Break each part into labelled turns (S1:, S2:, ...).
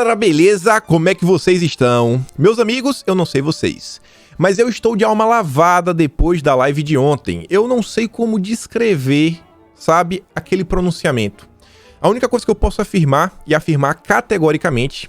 S1: Fala galera, beleza? Como é que vocês estão? Meus amigos, eu não sei vocês, mas eu estou de alma lavada depois da live de ontem. Eu não sei como descrever, sabe, aquele pronunciamento. A única coisa que eu posso afirmar, e afirmar categoricamente,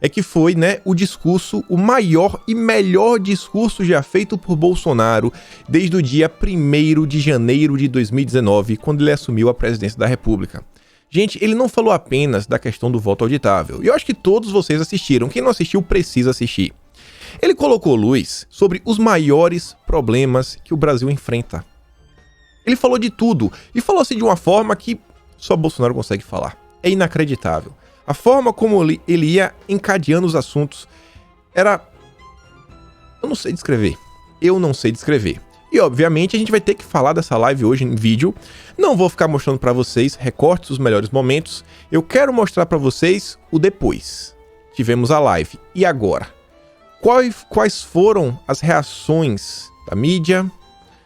S1: é que foi, o discurso, o maior e melhor discurso já feito por Bolsonaro desde o dia 1º de janeiro de 2019, quando ele assumiu a presidência da República. Gente, ele não falou apenas da questão do voto auditável, e eu acho que todos vocês assistiram. Quem não assistiu precisa assistir. Ele colocou luz sobre os maiores problemas que o Brasil enfrenta. Ele falou de tudo, e falou assim de uma forma que só Bolsonaro consegue falar. É inacreditável. A forma como ele ia encadeando os assuntos era... Eu não sei descrever. E, obviamente, a gente vai ter que falar dessa live hoje em vídeo. Não vou ficar mostrando pra vocês recortes dos melhores momentos. Eu quero mostrar pra vocês o depois. Tivemos a live. E agora? Quais foram as reações da mídia,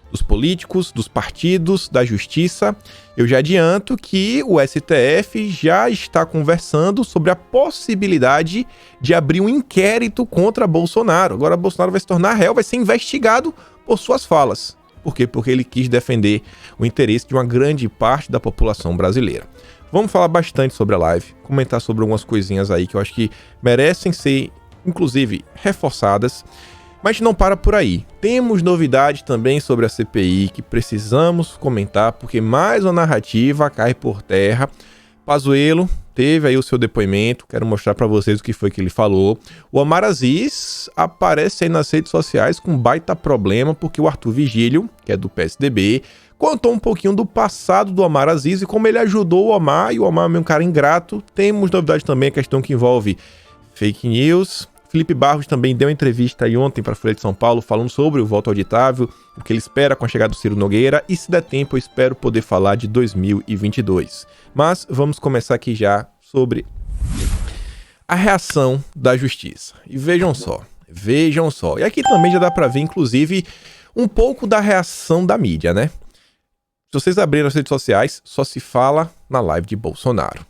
S1: dos políticos, dos partidos, da justiça? Eu já adianto que o STF já está conversando sobre a possibilidade de abrir um inquérito contra Bolsonaro. Agora Bolsonaro vai se tornar réu, vai ser investigado por suas falas. Por quê? Porque ele quis defender o interesse de uma grande parte da população brasileira. Vamos falar bastante sobre a live, comentar sobre algumas coisinhas aí que eu acho que merecem ser, inclusive, reforçadas. Mas não para por aí. Temos novidade também sobre a CPI que precisamos comentar, porque mais uma narrativa cai por terra. Pazuello teve aí o seu depoimento, quero mostrar para vocês o que foi que ele falou. O Omar Aziz aparece aí nas redes sociais com um baita problema, porque o Arthur Vigílio, que é do PSDB, contou um pouquinho do passado do Omar Aziz e como ele ajudou o Omar, e o Omar é um cara ingrato. Temos novidade também, a questão que envolve fake news. Felipe Barros também deu uma entrevista aí ontem para a Folha de São Paulo falando sobre o voto auditável, o que ele espera com a chegada do Ciro Nogueira, e se der tempo eu espero poder falar de 2022. Mas vamos começar aqui já sobre a reação da justiça. E vejam só. E aqui também já dá para ver, inclusive, um pouco da reação da mídia, né? Se vocês abrirem as redes sociais, só se fala na live de Bolsonaro.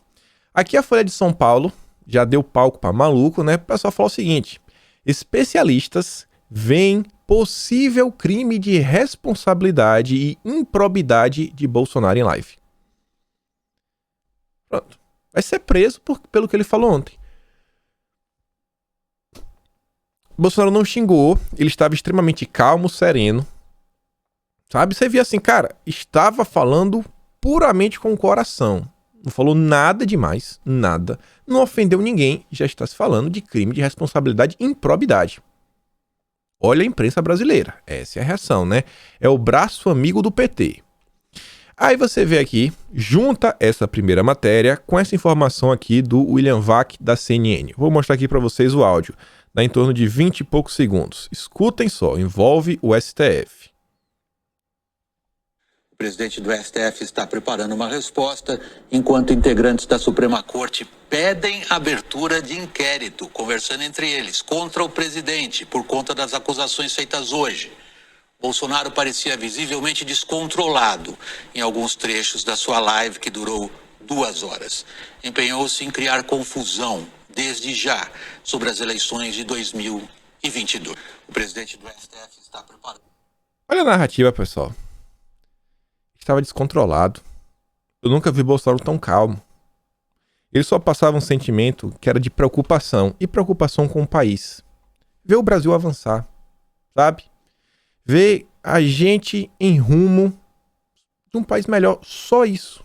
S1: Aqui a Folha de São Paulo já deu palco para maluco, né? O pessoal falou o seguinte: especialistas veem possível crime de responsabilidade e improbidade de Bolsonaro em live. Pronto. Vai ser preso pelo que ele falou ontem. Bolsonaro não xingou, ele estava extremamente calmo, sereno. Sabe? Você via assim, cara, estava falando puramente com o coração. Não falou nada demais, nada. Não ofendeu ninguém, já está se falando de crime de responsabilidade e improbidade. Olha a imprensa brasileira, essa é a reação, né? É o braço amigo do PT. Aí você vê aqui, junta essa primeira matéria com essa informação aqui do William Vac da CNN. Vou mostrar aqui para vocês o áudio, dá em torno de 20 e poucos segundos. Escutem só, envolve o STF.
S2: O presidente do STF está preparando uma resposta, enquanto integrantes da Suprema Corte pedem abertura de inquérito, conversando entre eles, contra o presidente, por conta das acusações feitas hoje. Bolsonaro parecia visivelmente descontrolado em alguns trechos da sua live, que durou 2 horas. Empenhou-se em criar confusão, desde já, sobre as eleições de 2022. O presidente do STF está preparando...
S1: Olha a narrativa, pessoal. Estava descontrolado. Eu nunca vi Bolsonaro tão calmo. Ele só passava um sentimento que era de preocupação, e preocupação com o país. Ver o Brasil avançar, sabe? Ver a gente em rumo de um país melhor. Só isso.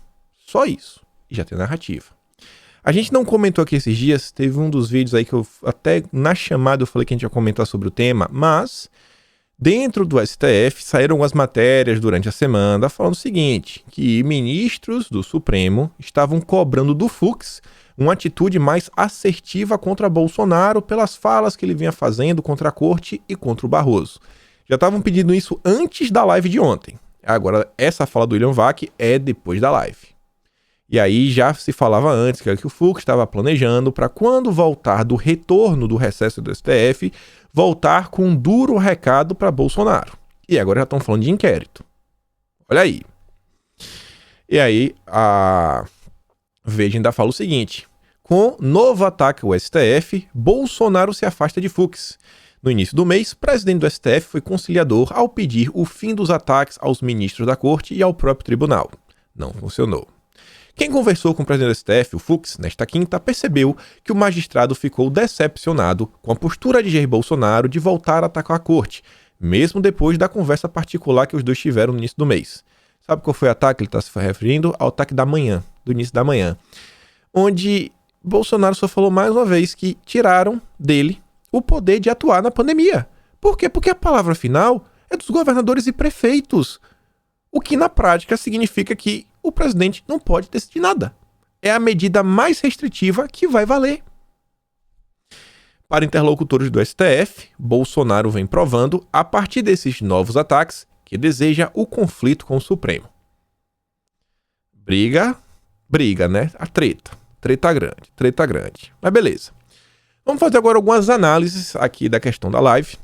S1: E já tem narrativa. A gente não comentou aqui esses dias, teve um dos vídeos aí que eu até na chamada eu falei que a gente ia comentar sobre o tema, mas... dentro do STF, saíram algumas matérias durante a semana falando o seguinte, que ministros do Supremo estavam cobrando do Fux uma atitude mais assertiva contra Bolsonaro pelas falas que ele vinha fazendo contra a corte e contra o Barroso. Já estavam pedindo isso antes da live de ontem. Agora, essa fala do William Vac é depois da live. E aí já se falava antes que o Fux estava planejando para quando voltar do retorno do recesso do STF, voltar com um duro recado para Bolsonaro. E agora já estão falando de inquérito. Olha aí. E aí a Veja ainda fala o seguinte: Com novo ataque ao STF, Bolsonaro se afasta de Fux. No início do mês, o presidente do STF foi conciliador ao pedir o fim dos ataques aos ministros da corte e ao próprio tribunal. Não funcionou. Quem conversou com o presidente do STF, o Fux, nesta quinta, percebeu que o magistrado ficou decepcionado com a postura de Jair Bolsonaro de voltar a atacar a corte, mesmo depois da conversa particular que os dois tiveram no início do mês. Sabe qual foi o ataque? Ele está se referindo ao ataque da manhã, do início da manhã, onde Bolsonaro só falou mais uma vez que tiraram dele o poder de atuar na pandemia. Por quê? Porque a palavra final é dos governadores e prefeitos, o que na prática significa que o presidente não pode decidir nada. É a medida mais restritiva que vai valer. Para interlocutores do STF, Bolsonaro vem provando, a partir desses novos ataques, que deseja o conflito com o Supremo. Briga, né? A treta grande. Mas beleza. Vamos fazer agora algumas análises aqui da questão da live.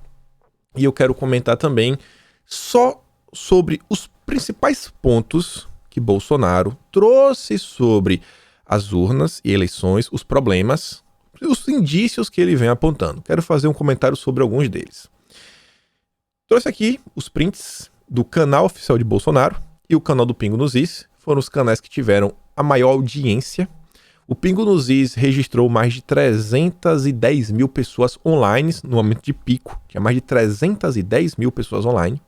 S1: E eu quero comentar também só sobre os principais pontos que Bolsonaro trouxe sobre as urnas e eleições, os problemas, os indícios que ele vem apontando. Quero fazer um comentário sobre alguns deles. Trouxe aqui os prints do canal oficial de Bolsonaro e o canal do Pingo nos Is. Foram os canais que tiveram a maior audiência. O Pingo nos Is registrou mais de 310 mil pessoas online no momento de pico. Tinha mais de 310 mil pessoas online.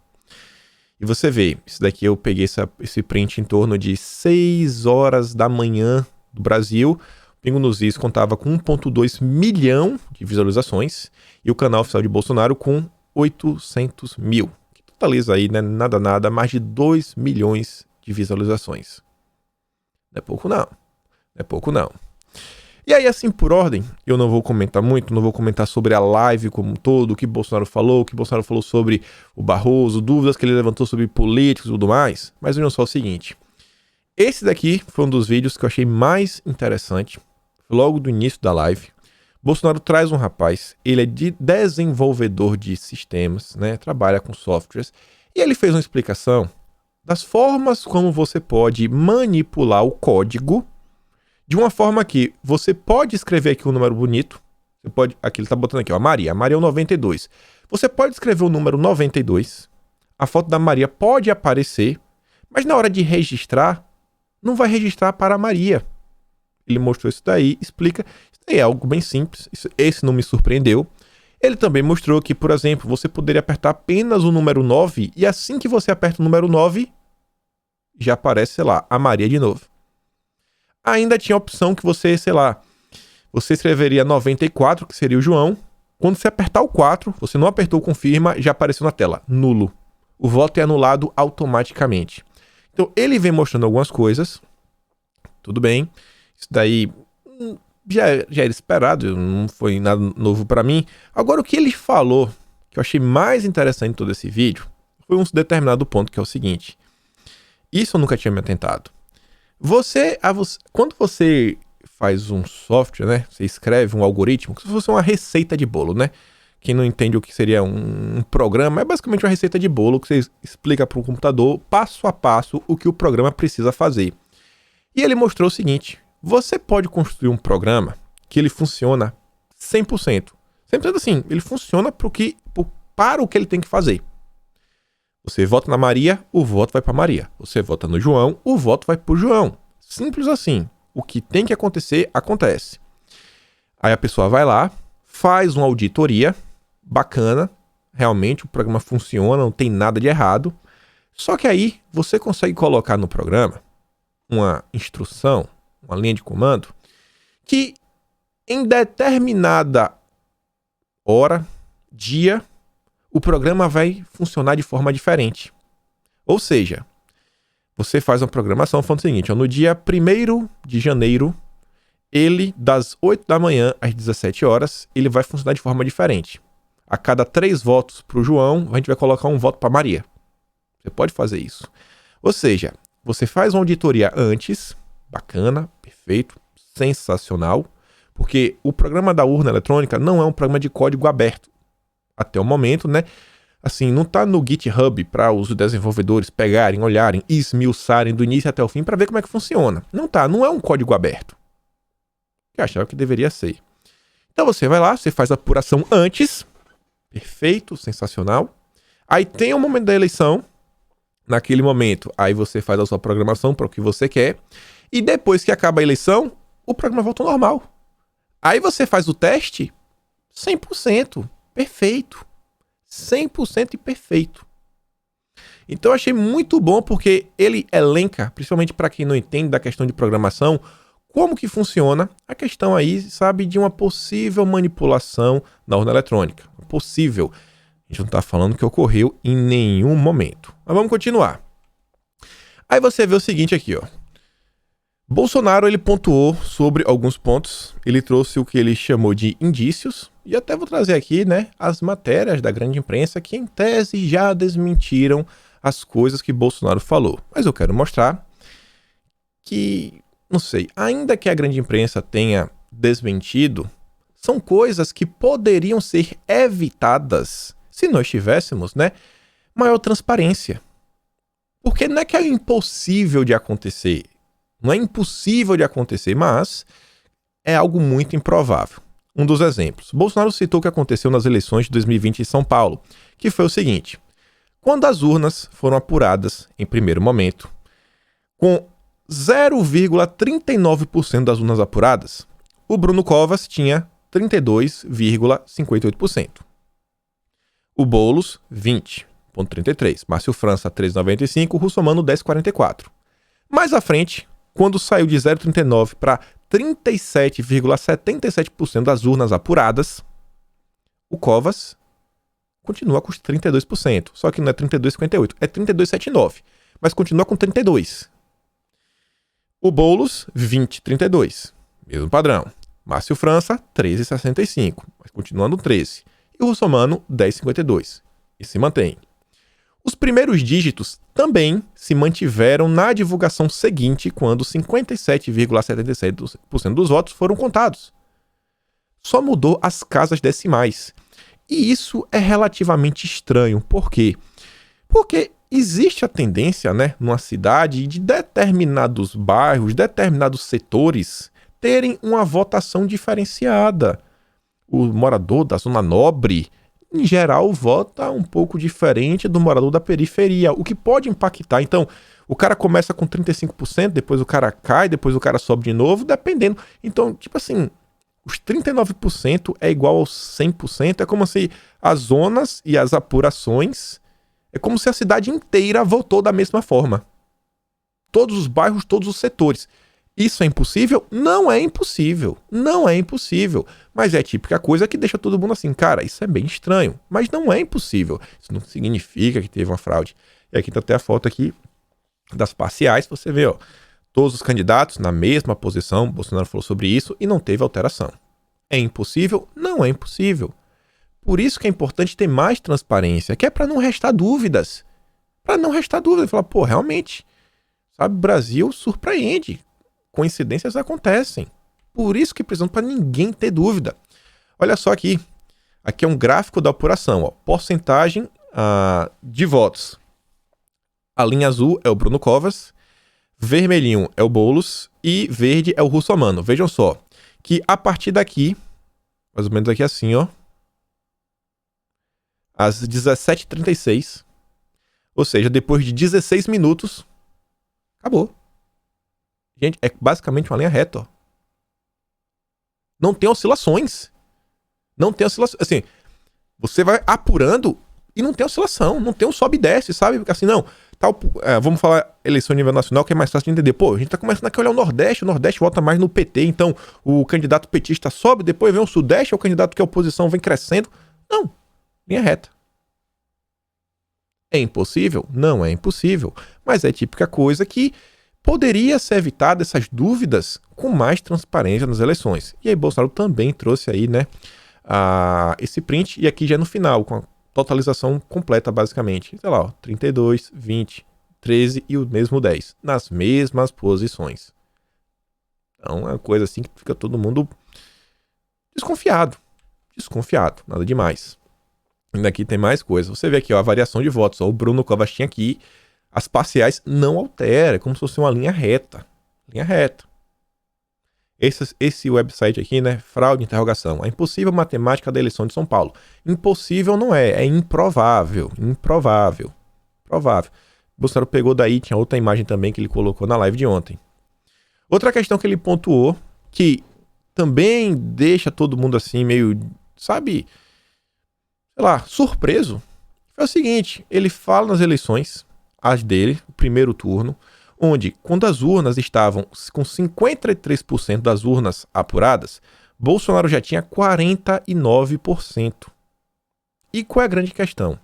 S1: E você vê, isso daqui eu peguei esse print em torno de 6 horas da manhã do Brasil. O Pingo nos Is contava com 1,2 milhão de visualizações. E o canal oficial de Bolsonaro com 800 mil. Que totaliza aí, né, nada, mais de 2 milhões de visualizações. Não é pouco não. E aí, assim, por ordem, eu não vou comentar muito, não vou comentar sobre a live como um todo, o que Bolsonaro falou sobre o Barroso, dúvidas que ele levantou sobre políticos e tudo mais, mas vejam só o seguinte. Esse daqui foi um dos vídeos que eu achei mais interessante, logo do início da live. Bolsonaro traz um rapaz, ele é desenvolvedor de sistemas, né, trabalha com softwares, e ele fez uma explicação das formas como você pode manipular o código de uma forma que você pode escrever aqui um número bonito. Você pode, aqui ele está botando aqui, ó, Maria é o 92. Você pode escrever o número 92, a foto da Maria pode aparecer, mas na hora de registrar, não vai registrar para a Maria. Ele mostrou isso daí, explica. Isso daí é algo bem simples, esse não me surpreendeu. Ele também mostrou que, por exemplo, você poderia apertar apenas o número 9 e assim que você aperta o número 9, já aparece, sei lá, a Maria de novo. Ainda tinha a opção que você, sei lá, você escreveria 94, que seria o João. Quando você apertar o 4, você não apertou o confirma, já apareceu na tela, nulo. O voto é anulado automaticamente. Então, ele vem mostrando algumas coisas. Tudo bem. Isso daí já era esperado, não foi nada novo para mim. Agora, o que ele falou, que eu achei mais interessante em todo esse vídeo, foi um determinado ponto, que é o seguinte. Isso eu nunca tinha me atentado. Quando você faz um software, né? Você escreve um algoritmo, que se fosse uma receita de bolo, né? Quem não entende o que seria um programa, é basicamente uma receita de bolo que você explica para o computador, passo a passo, o que o programa precisa fazer. E ele mostrou o seguinte, você pode construir um programa que ele funciona 100%. 100% assim, ele funciona para o que ele tem que fazer. Você vota na Maria, o voto vai para Maria. Você vota no João, o voto vai para o João. Simples assim. O que tem que acontecer, acontece. Aí a pessoa vai lá, faz uma auditoria bacana. Realmente o programa funciona, não tem nada de errado. Só que aí você consegue colocar no programa uma instrução, uma linha de comando, que em determinada hora, dia, o programa vai funcionar de forma diferente. Ou seja, você faz uma programação falando o seguinte, ó, no dia 1º de janeiro, ele, das 8 da manhã às 17 horas, ele vai funcionar de forma diferente. A cada 3 votos para o João, a gente vai colocar um voto para Maria. Você pode fazer isso. Ou seja, você faz uma auditoria antes, bacana, perfeito, sensacional, porque o programa da urna eletrônica não é um programa de código aberto. Até o momento, né? Assim, não tá no GitHub para os desenvolvedores pegarem, olharem, esmiuçarem do início até o fim para ver como é que funciona. Não é um código aberto. que achava que deveria ser. Então você vai lá, você faz a apuração antes, perfeito, sensacional. Aí tem o momento da eleição, naquele momento, aí você faz a sua programação para o que você quer, e depois que acaba a eleição, o programa volta ao normal. Aí você faz o teste 100%, perfeito. 100% e perfeito. Então eu achei muito bom porque ele elenca, principalmente para quem não entende da questão de programação, como que funciona a questão aí, sabe, de uma possível manipulação na urna eletrônica. Possível. A gente não está falando que ocorreu em nenhum momento. Mas vamos continuar. Aí você vê o seguinte aqui, ó. Bolsonaro, ele pontuou sobre alguns pontos, ele trouxe o que ele chamou de indícios, e até vou trazer aqui, né, as matérias da grande imprensa que, em tese, já desmentiram as coisas que Bolsonaro falou. Mas eu quero mostrar que, não sei, ainda que a grande imprensa tenha desmentido, são coisas que poderiam ser evitadas se nós tivéssemos, né, maior transparência. Porque não é que é impossível de acontecer, não é impossível de acontecer, mas é algo muito improvável. Um dos exemplos. Bolsonaro citou o que aconteceu nas eleições de 2020 em São Paulo, que foi o seguinte. Quando as urnas foram apuradas em primeiro momento, com 0,39% das urnas apuradas, o Bruno Covas tinha 32,58%. O Boulos, 20,33%. Márcio França, 13,95%. Russomano, 10,44%. Mais à frente, quando saiu de 0,39 para 37,77% das urnas apuradas, o Covas continua com os 32%. Só que não é 32,58, é 32,79. Mas continua com 32%. O Boulos, 20,32. Mesmo padrão. Márcio França, 13,65. Mas continua no 13%. E o Russomano, 10,52. E se mantém. Os primeiros dígitos também se mantiveram na divulgação seguinte, quando 57,77% dos votos foram contados. Só mudou as casas decimais. E isso é relativamente estranho. Por quê? Porque existe a tendência, né, numa cidade, de determinados bairros, determinados setores, terem uma votação diferenciada. O morador da zona nobre, em geral, vota um pouco diferente do morador da periferia, o que pode impactar. Então, o cara começa com 35%, depois o cara cai, depois o cara sobe de novo, dependendo. Então, tipo assim, os 39% é igual aos 100%, é como se as zonas e as apurações, é como se a cidade inteira votou da mesma forma. Todos os bairros, todos os setores. Isso é impossível? Não é impossível. Não é impossível. Mas é a típica coisa que deixa todo mundo assim, cara, isso é bem estranho. Mas não é impossível. Isso não significa que teve uma fraude. E aqui tá até a foto aqui das parciais. Você vê, ó, todos os candidatos na mesma posição. Bolsonaro falou sobre isso e não teve alteração. É impossível? Não é impossível. Por isso que é importante ter mais transparência, que é para não restar dúvidas. Para não restar dúvidas. Falar, pô, realmente, sabe, o Brasil surpreende. Coincidências acontecem. Por isso que precisamos, para ninguém ter dúvida. Olha só aqui. Aqui é um gráfico da apuração. Ó. Porcentagem de votos. A linha azul é o Bruno Covas. Vermelhinho é o Boulos. E verde é o Russomano. Vejam só. Que a partir daqui, mais ou menos aqui assim, ó. Às 17h36. Ou seja, depois de 16 minutos, acabou. Gente, é basicamente uma linha reta, ó. Não tem oscilações. Não tem oscilações. Assim, você vai apurando e não tem oscilação. Não tem um sobe e desce, sabe? Porque assim, não. Vamos falar eleição a nível nacional, que é mais fácil de entender. Pô, a gente tá começando aqui a olhar o Nordeste. O Nordeste vota mais no PT. Então, o candidato petista sobe, depois vem o Sudeste, o candidato que é oposição vem crescendo. Não. Linha reta. É impossível? Não é impossível. Mas é a típica coisa que poderia ser evitada essas dúvidas com mais transparência nas eleições. E aí Bolsonaro também trouxe aí, né, esse print, e aqui já é no final, com a totalização completa, basicamente. Sei lá, ó, 32, 20, 13 e o mesmo 10, nas mesmas posições. Então é uma coisa assim que fica todo mundo desconfiado. Desconfiado, nada demais. Ainda aqui tem mais coisa. Você vê aqui, ó, a variação de votos. Ó, o Bruno Covas tinha aqui. As parciais não alteram, é como se fosse uma linha reta. Linha reta. Esse website aqui, né? Fraude, interrogação. A impossível matemática da eleição de São Paulo. Impossível não é improvável. Improvável. Provável. Bolsonaro pegou daí, tinha outra imagem também que ele colocou na live de ontem. Outra questão que ele pontuou, que também deixa todo mundo assim meio, sabe, sei lá, surpreso, é o seguinte: ele fala nas eleições, as dele, o primeiro turno, onde, quando as urnas estavam com 53% das urnas apuradas, Bolsonaro já tinha 49%. E qual é a grande questão?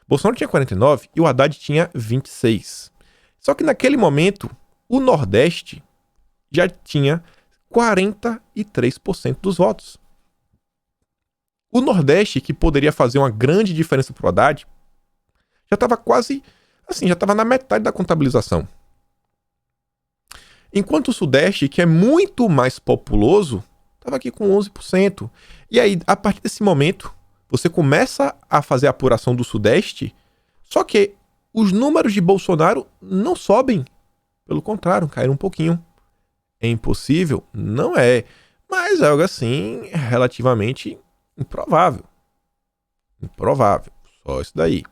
S1: Bolsonaro tinha 49% e o Haddad tinha 26%. Só que naquele momento, o Nordeste já tinha 43% dos votos. O Nordeste, que poderia fazer uma grande diferença para o Haddad, já estava quase, assim, já estava na metade da contabilização. Enquanto o Sudeste, que é muito mais populoso, estava aqui com 11%. E aí, a partir desse momento, você começa a fazer a apuração do Sudeste, só que os números de Bolsonaro não sobem. Pelo contrário, caíram um pouquinho. É impossível? Não é. Mas é algo assim, relativamente improvável. Improvável. Só isso daí.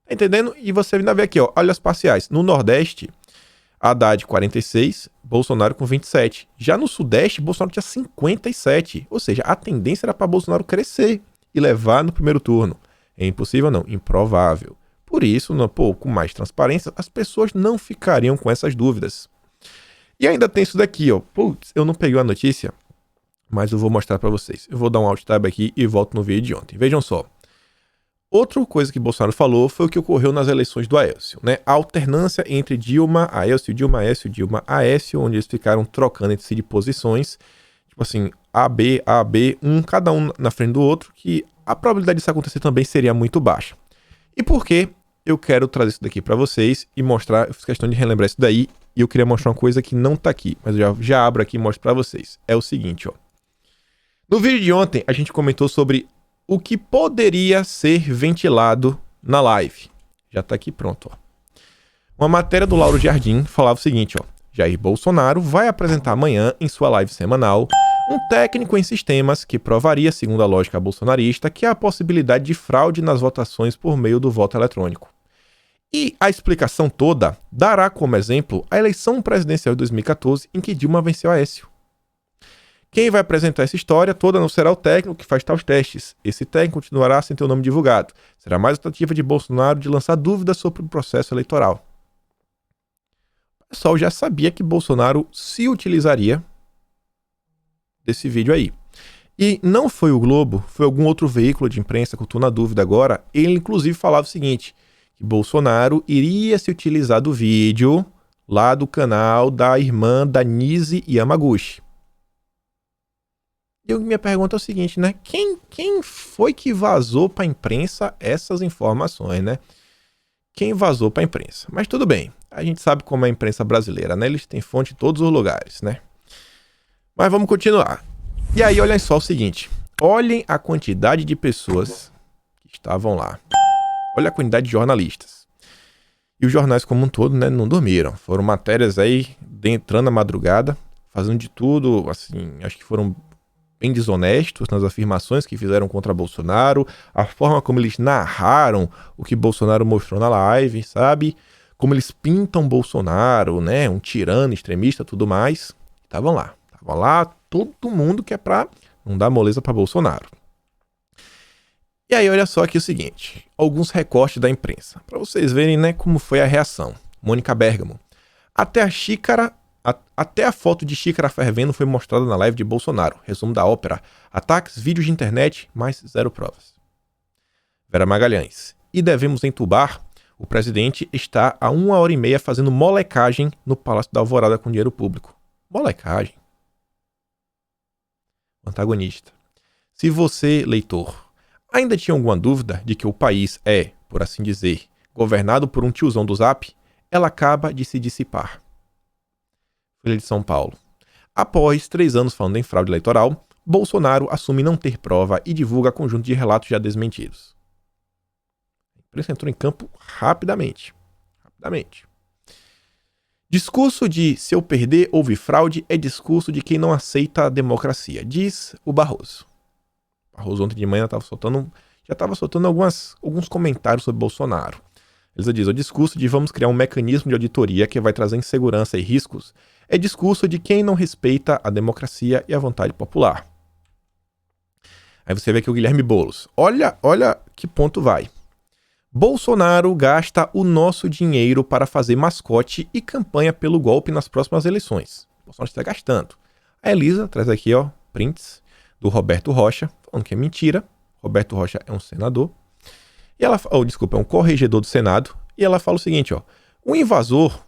S1: Tá entendendo? E você ainda vê aqui, ó, olha as parciais. No Nordeste, Haddad 46, Bolsonaro com 27. Já no Sudeste, Bolsonaro tinha 57. Ou seja, a tendência era para Bolsonaro crescer e levar no primeiro turno. É impossível? Não. Improvável. Por isso, com mais transparência, as pessoas não ficariam com essas dúvidas. E ainda tem isso daqui, ó. Putz, eu não peguei a notícia, mas eu vou mostrar para vocês. Eu vou dar um alt tab aqui e volto no vídeo de ontem. Vejam só. Outra coisa que Bolsonaro falou foi o que ocorreu nas eleições do Aécio, né? A alternância entre Dilma, Aécio, Dilma, Aécio, Dilma, Aécio, onde eles ficaram trocando entre si de posições, tipo assim, A, B, cada um na frente do outro, que a probabilidade disso acontecer também seria muito baixa. E por que eu quero trazer isso daqui para vocês e mostrar, eu fiz questão de relembrar isso daí, e eu queria mostrar uma coisa que não tá aqui, mas eu já abro aqui e mostro para vocês. É o seguinte, ó. No vídeo de ontem, a gente comentou sobre o que poderia ser ventilado na live. Já tá aqui pronto, ó. Uma matéria do Lauro Jardim falava o seguinte, ó. Jair Bolsonaro vai apresentar amanhã, em sua live semanal, um técnico em sistemas que provaria, segundo a lógica bolsonarista, que há a possibilidade de fraude nas votações por meio do voto eletrônico. E a explicação toda dará como exemplo a eleição presidencial de 2014, em que Dilma venceu Aécio. Quem vai apresentar essa história toda não será o técnico que faz tais testes. Esse técnico continuará sem ter o nome divulgado. Será mais uma tentativa de Bolsonaro de lançar dúvidas sobre o processo eleitoral. O pessoal já sabia que Bolsonaro se utilizaria desse vídeo aí. E não foi o Globo, foi algum outro veículo de imprensa que eu estou na dúvida agora. Ele inclusive falava o seguinte, que Bolsonaro iria se utilizar do vídeo lá do canal da irmã da Nise Yamaguchi. E minha pergunta é o seguinte, né? Quem foi que vazou para a imprensa essas informações, né? Quem vazou para a imprensa? Mas tudo bem, a gente sabe como é a imprensa brasileira, né? Eles têm fonte em todos os lugares, né? Mas vamos continuar. E aí, olhem só o seguinte. Olhem a quantidade de pessoas que estavam lá. Olha a quantidade de jornalistas. E os jornais como um todo, né, não dormiram. Foram matérias aí, entrando na madrugada, fazendo de tudo, assim, acho que foram bem desonestos nas afirmações que fizeram contra Bolsonaro, a forma como eles narraram o que Bolsonaro mostrou na live, sabe? Como eles pintam Bolsonaro, né, um tirano, extremista, tudo mais. Estavam lá todo mundo que é pra não dar moleza pra Bolsonaro. E aí, olha só aqui o seguinte, alguns recortes da imprensa, para vocês verem, né, como foi a reação. Mônica Bergamo. Até a foto de xícara fervendo foi mostrada na live de Bolsonaro. Resumo da ópera. Ataques, vídeos de internet, mas zero provas. Vera Magalhães. E devemos entubar? O presidente está há 1h30 fazendo molecagem no Palácio da Alvorada com dinheiro público. Molecagem. Antagonista. Se você, leitor, ainda tinha alguma dúvida de que o país é, por assim dizer, governado por um tiozão do Zap, ela acaba de se dissipar. Folha de São Paulo. Após 3 anos falando em fraude eleitoral, Bolsonaro assume não ter prova e divulga conjunto de relatos já desmentidos. A imprensa entrou em campo rapidamente. Discurso de se eu perder, houve fraude, é discurso de quem não aceita a democracia, diz o Barroso. O Barroso ontem de manhã já estava soltando alguns comentários sobre Bolsonaro. Ele diz, o discurso de vamos criar um mecanismo de auditoria que vai trazer insegurança e riscos é discurso de quem não respeita a democracia e a vontade popular. Aí você vê aqui o Guilherme Boulos. Olha que ponto vai. Bolsonaro gasta o nosso dinheiro para fazer mascote e campanha pelo golpe nas próximas eleições. Bolsonaro está gastando. A Elisa traz aqui, prints do Roberto Rocha, falando que é mentira. Roberto Rocha é um senador. E ela, é um corregedor do Senado. E ela fala o seguinte, o invasor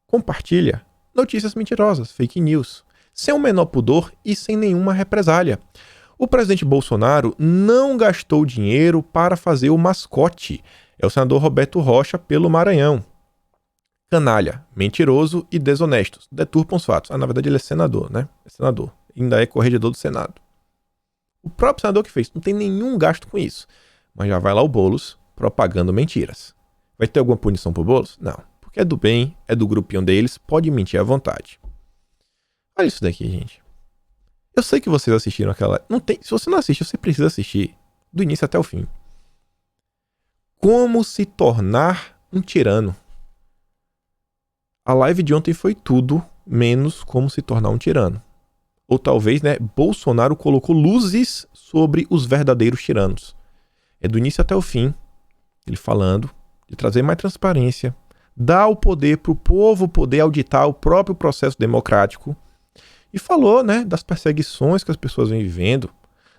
S1: compartilha notícias mentirosas, fake news, sem o menor pudor e sem nenhuma represália. O presidente Bolsonaro não gastou dinheiro para fazer o mascote. É o senador Roberto Rocha pelo Maranhão. Canalha, mentiroso e desonesto. Deturpam os fatos. Na verdade ele é senador, né? É senador. Ainda é corregedor do Senado. O próprio senador que fez. Não tem nenhum gasto com isso. Mas já vai lá o Boulos propagando mentiras. Vai ter alguma punição pro Boulos? Não. Porque é do bem, é do grupinho deles, pode mentir à vontade. Olha isso daqui, gente. Eu sei que vocês assistiram aquela... Se você não assiste, você precisa assistir. Do início até o fim. Como se tornar um tirano. A live de ontem foi tudo menos como se tornar um tirano. Ou talvez, Bolsonaro colocou luzes sobre os verdadeiros tiranos. É do início até o fim, ele falando de trazer mais transparência, dar o poder para o povo poder auditar o próprio processo democrático. E falou, das perseguições que as pessoas vêm vivendo,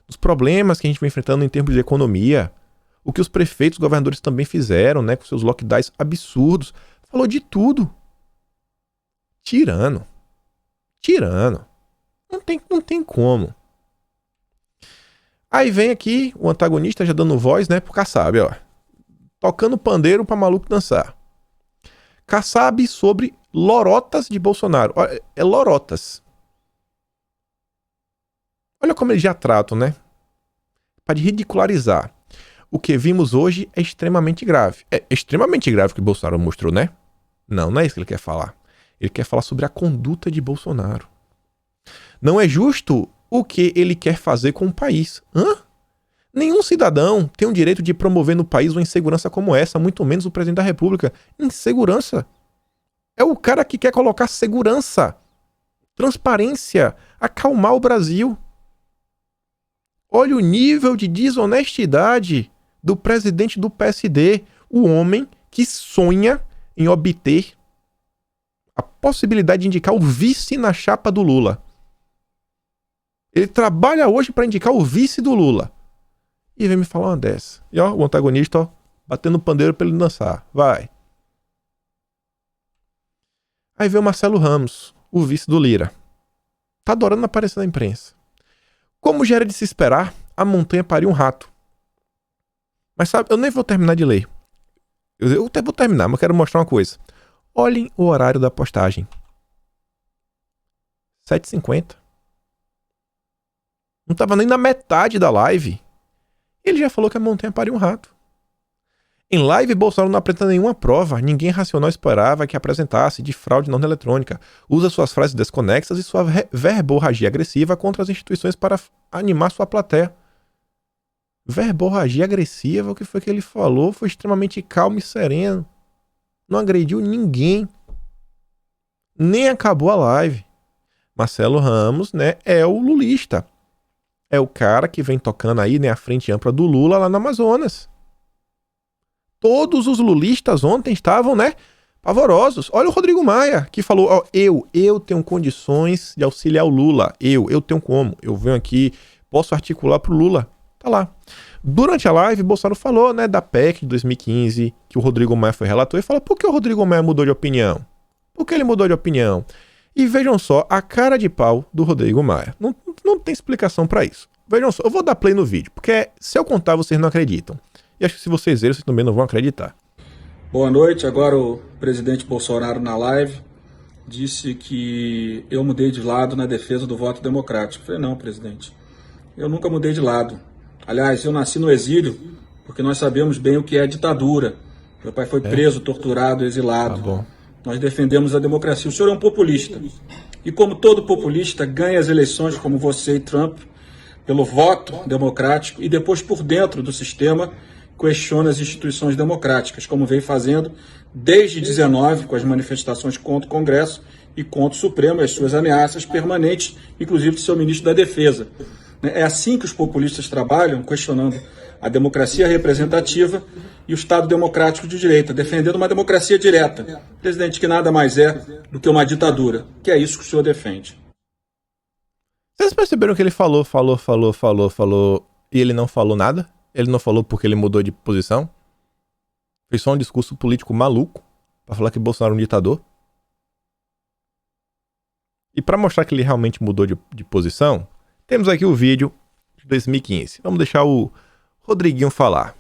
S1: dos problemas que a gente vem enfrentando em termos de economia, o que os prefeitos, governadores também fizeram, com seus lockdowns absurdos. Falou de tudo. Tirano. Não tem como. Aí vem aqui o antagonista já dando voz, pro Kassab, tocando pandeiro pra maluco dançar. Kassab sobre lorotas de Bolsonaro. Olha, é lorotas. Olha como eles já tratam, para ridicularizar. O que vimos hoje é extremamente grave. É extremamente grave o que Bolsonaro mostrou, Não é isso que ele quer falar. Ele quer falar sobre a conduta de Bolsonaro. Não é justo o que ele quer fazer com o país. Nenhum cidadão tem o direito de promover no país uma insegurança como essa, muito menos o presidente da República. Insegurança. É o cara que quer colocar segurança, transparência, acalmar o Brasil. Olha o nível de desonestidade do presidente do PSD, o homem que sonha em obter a possibilidade de indicar o vice na chapa do Lula. Ele trabalha hoje para indicar o vice do Lula. E vem me falar uma dessa. E o antagonista, batendo pandeiro para ele dançar. Vai. Aí vem o Marcelo Ramos, o vice do Lira. Tá adorando aparecer na imprensa. Como já era de se esperar, a montanha pariu um rato. Mas sabe, eu nem vou terminar de ler. Eu até vou terminar, mas eu quero mostrar uma coisa. Olhem o horário da postagem. 7h50. Não estava nem na metade da live. Ele já falou que a montanha pariu um rato. Em live, Bolsonaro não apresenta nenhuma prova. Ninguém racional esperava que apresentasse de fraude não eletrônica. Usa suas frases desconexas e sua verborragia agressiva contra as instituições para animar sua plateia. Verborragia agressiva, o que foi que ele falou? Foi extremamente calmo e sereno. Não agrediu ninguém. Nem acabou a live. Marcelo Ramos, é o lulista. É o cara que vem tocando aí, a frente ampla do Lula lá no Amazonas. Todos os lulistas ontem estavam, pavorosos. Olha o Rodrigo Maia, que falou, eu tenho condições de auxiliar o Lula. Eu tenho como. Eu venho aqui, posso articular pro Lula. Tá lá. Durante a live, Bolsonaro falou, da PEC de 2015, que o Rodrigo Maia foi relator, e falou, por que o Rodrigo Maia mudou de opinião? Por que ele mudou de opinião? E vejam só, a cara de pau do Rodrigo Maia. Não tem explicação pra isso. Vejam só, eu vou dar play no vídeo, porque se eu contar, vocês não acreditam. E acho que se vocês verem, vocês também não vão acreditar.
S3: Boa noite, agora o presidente Bolsonaro na live disse que eu mudei de lado na defesa do voto democrático. Eu falei, não, presidente, eu nunca mudei de lado. Aliás, eu nasci no exílio porque nós sabemos bem o que é ditadura. Meu pai foi preso, torturado, exilado. Nós defendemos a democracia. O senhor é um populista. E como todo populista, ganha as eleições, como você e Trump, pelo voto democrático e depois por dentro do sistema questiona as instituições democráticas, como vem fazendo desde 19, com as manifestações contra o Congresso e contra o Supremo, as suas ameaças permanentes, inclusive do seu ministro da Defesa. É assim que os populistas trabalham, questionando a democracia representativa e o Estado democrático de direita, defendendo uma democracia direta. Presidente, que nada mais é do que uma ditadura, que é isso que o senhor defende.
S1: Vocês perceberam que ele falou, e ele não falou nada? Ele não falou porque ele mudou de posição? Fez só um discurso político maluco pra falar que Bolsonaro é um ditador? E pra mostrar que ele realmente mudou de posição, temos aqui o vídeo de 2015. Vamos deixar o Rodriguinho falar.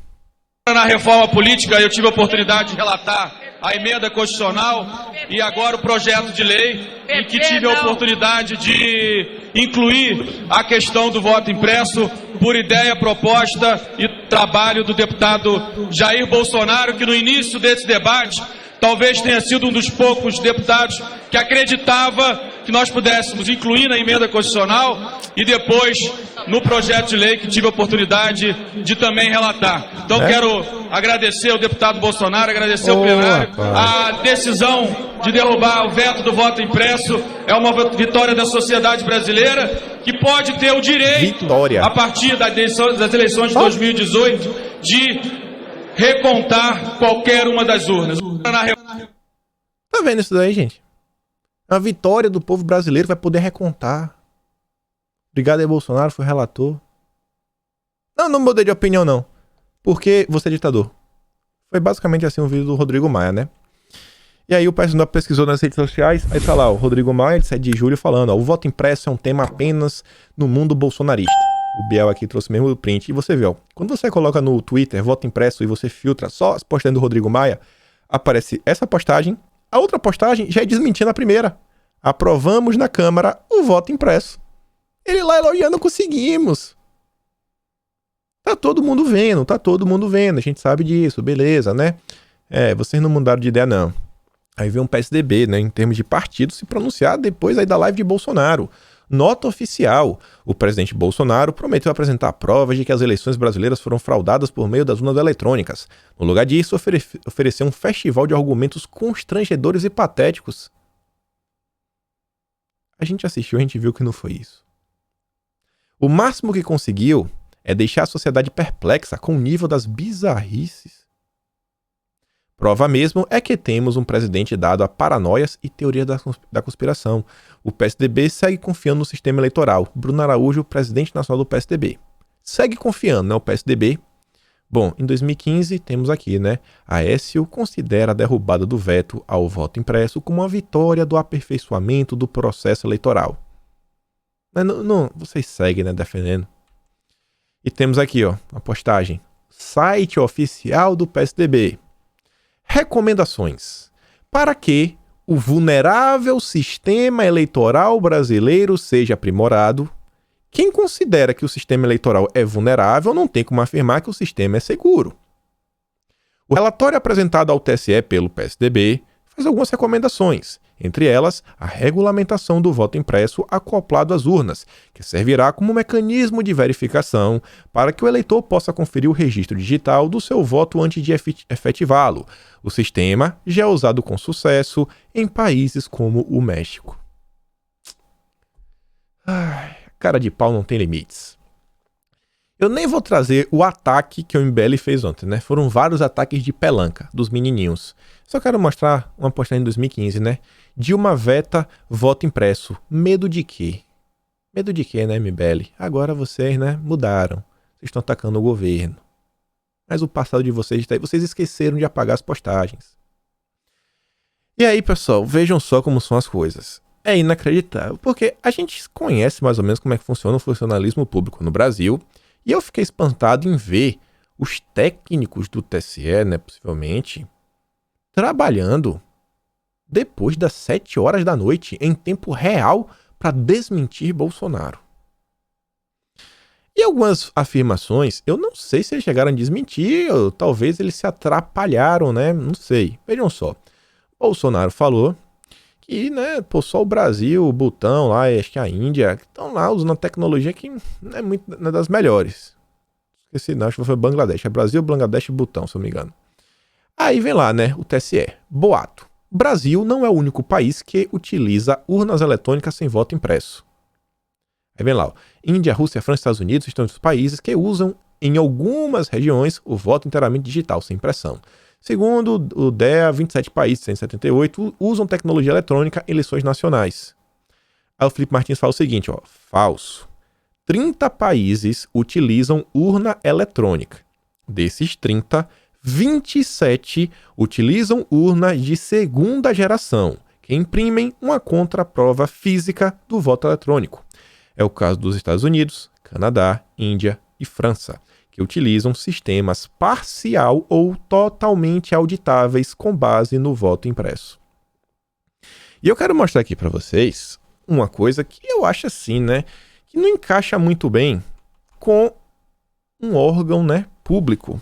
S4: Na reforma política eu tive a oportunidade de relatar a emenda constitucional e agora o projeto de lei em que tive a oportunidade de incluir a questão do voto impresso por ideia, proposta e trabalho do deputado Jair Bolsonaro, que no início desse debate talvez tenha sido um dos poucos deputados que acreditava que nós pudéssemos incluir na emenda constitucional e depois no projeto de lei que tive a oportunidade de também relatar. Então quero agradecer ao deputado Bolsonaro, agradecer ao plenário. A decisão de derrubar o veto do voto impresso é uma vitória da sociedade brasileira que pode ter o direito, a partir das eleições de 2018, de recontar qualquer uma das urnas.
S1: Tá vendo isso daí, gente? A vitória do povo brasileiro vai poder recontar. Obrigado aí, Bolsonaro, foi relator. Não mudei de opinião, não. Porque você é ditador. Foi basicamente assim o vídeo do Rodrigo Maia, né? E aí o pessoal pesquisou nas redes sociais, aí tá lá o Rodrigo Maia, de 7 de julho, falando, ó, o voto impresso é um tema apenas no mundo bolsonarista. O Biel aqui trouxe mesmo o print. E você vê, ó, quando você coloca no Twitter voto impresso e você filtra só as postagens do Rodrigo Maia, aparece essa postagem. A outra postagem já é desmentindo a primeira. Aprovamos na Câmara o voto impresso. Ele lá elogiando, conseguimos. Tá todo mundo vendo, a gente sabe disso, beleza, né? Vocês não mudaram de ideia, não. Aí vem um PSDB, né, em termos de partido, se pronunciar depois aí da live de Bolsonaro. Nota oficial. O presidente Bolsonaro prometeu apresentar provas de que as eleições brasileiras foram fraudadas por meio das urnas eletrônicas. No lugar disso, ofereceu um festival de argumentos constrangedores e patéticos. A gente assistiu, a gente viu que não foi isso. O máximo que conseguiu é deixar a sociedade perplexa com o nível das bizarrices. Prova mesmo é que temos um presidente dado a paranoias e teoria da conspiração. O PSDB segue confiando no sistema eleitoral. Bruno Araújo, presidente nacional do PSDB. Segue confiando, né, o PSDB. Bom, em 2015 temos aqui, né, Aécio considera a derrubada do veto ao voto impresso como uma vitória do aperfeiçoamento do processo eleitoral. Não, vocês seguem, né, defendendo. E temos aqui, ó, a postagem. Site oficial do PSDB. Recomendações para que o vulnerável sistema eleitoral brasileiro seja aprimorado. Quem considera que o sistema eleitoral é vulnerável não tem como afirmar que o sistema é seguro. O relatório apresentado ao TSE pelo PSDB faz algumas recomendações, entre elas a regulamentação do voto impresso acoplado às urnas, que servirá como mecanismo de verificação para que o eleitor possa conferir o registro digital do seu voto antes de efetivá-lo. O sistema já é usado com sucesso em países como o México. Cara de pau não tem limites. Eu nem vou trazer o ataque que o MBL fez ontem, né? Foram vários ataques de pelanca dos menininhos. Só quero mostrar uma postagem em 2015, né? Dilma veta voto impresso. Medo de quê? Medo de quê, né, MBL? Agora vocês, né, mudaram. Vocês estão atacando o governo. Mas o passado de vocês está aí. Vocês esqueceram de apagar as postagens. E aí, pessoal, vejam só como são as coisas. É inacreditável, porque a gente conhece mais ou menos como é que funciona o funcionalismo público no Brasil. E eu fiquei espantado em ver os técnicos do TSE, né, possivelmente, trabalhando depois das 7 horas da noite, em tempo real, para desmentir Bolsonaro. E algumas afirmações, eu não sei se eles chegaram a desmentir, ou talvez eles se atrapalharam, né? Não sei. Vejam só. Bolsonaro falou que, né, pô, só o Brasil, o Butão lá, e acho que a Índia, estão lá usando tecnologia que não é das melhores. Esqueci, não, acho que foi Bangladesh. É Brasil, Bangladesh e Butão, se eu não me engano. Aí vem lá, né, o TSE. Boato. Brasil não é o único país que utiliza urnas eletrônicas sem voto impresso. Aí vem lá, ó. Índia, Rússia, França e Estados Unidos estão entre os países que usam, em algumas regiões, o voto inteiramente digital, sem impressão. Segundo o DEA, 27 países, 178, usam tecnologia eletrônica em eleições nacionais. Aí o Felipe Martins fala o seguinte, ó, falso. 30 países utilizam urna eletrônica. Desses 30, 27 utilizam urnas de segunda geração, que imprimem uma contraprova física do voto eletrônico. É o caso dos Estados Unidos, Canadá, Índia e França, que utilizam sistemas parcial ou totalmente auditáveis com base no voto impresso. E eu quero mostrar aqui para vocês uma coisa que eu acho assim, né, que não encaixa muito bem com um órgão, né, público,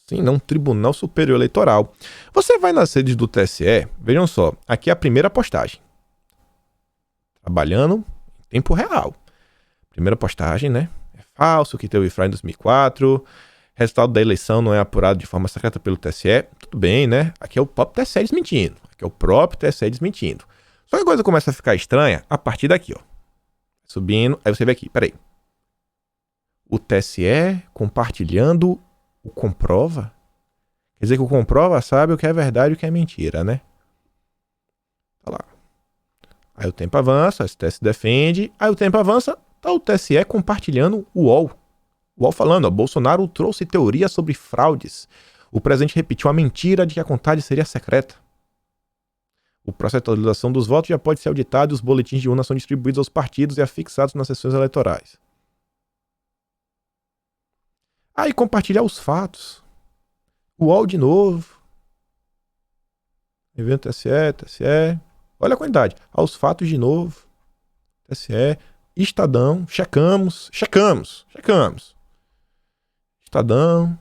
S1: sim, não um Tribunal Superior Eleitoral. Você vai nas redes do TSE, vejam só, aqui é a primeira postagem. Trabalhando em tempo real. Primeira postagem, né? É falso que teve fraude em 2004. Resultado da eleição não é apurado de forma secreta pelo TSE. Tudo bem, né? Aqui é o próprio TSE desmentindo. Aqui é o próprio TSE desmentindo. Só que a coisa começa a ficar estranha a partir daqui, ó. Subindo, aí você vê aqui, peraí. O TSE compartilhando o comprova? Quer dizer que o comprova sabe o que é verdade e o que é mentira, né? Tá lá. Aí o tempo avança, o STF defende, aí o tempo avança, tá o TSE compartilhando o UOL. O UOL falando, ó, Bolsonaro trouxe teoria sobre fraudes. O presidente repetiu a mentira de que a contagem seria secreta. O processo de atualização dos votos já pode ser auditado e os boletins de urna são distribuídos aos partidos e afixados nas sessões eleitorais. Aí compartilhar os fatos. O UOL de novo. Evento TSE. Olha a quantidade. Aos fatos de novo. TSE. Estadão. Checamos. Estadão.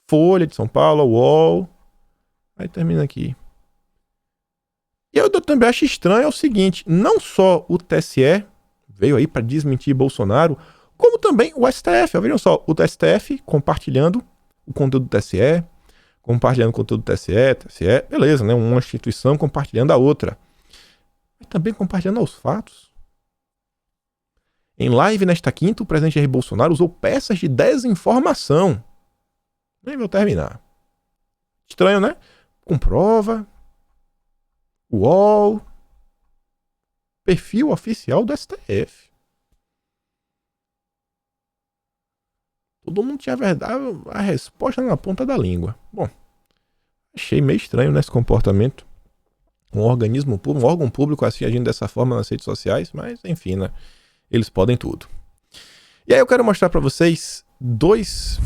S1: Folha de São Paulo. UOL. Aí termina aqui. E eu também acho estranho é o seguinte. Não só o TSE veio aí para desmentir Bolsonaro, como também o STF. Vejam só, o STF compartilhando o conteúdo do TSE, compartilhando o conteúdo do TSE, beleza, né? Uma instituição compartilhando a outra. Mas também compartilhando aos fatos. Em live nesta quinta, o presidente Jair Bolsonaro usou peças de desinformação. Nem vou terminar. Estranho, né? Comprova. UOL. Perfil oficial do STF. Todo mundo tinha a resposta na ponta da língua. Bom, achei meio estranho nesse comportamento. Um órgão público assim agindo dessa forma nas redes sociais, mas enfim, né? Eles podem tudo. E aí eu quero mostrar para vocês 2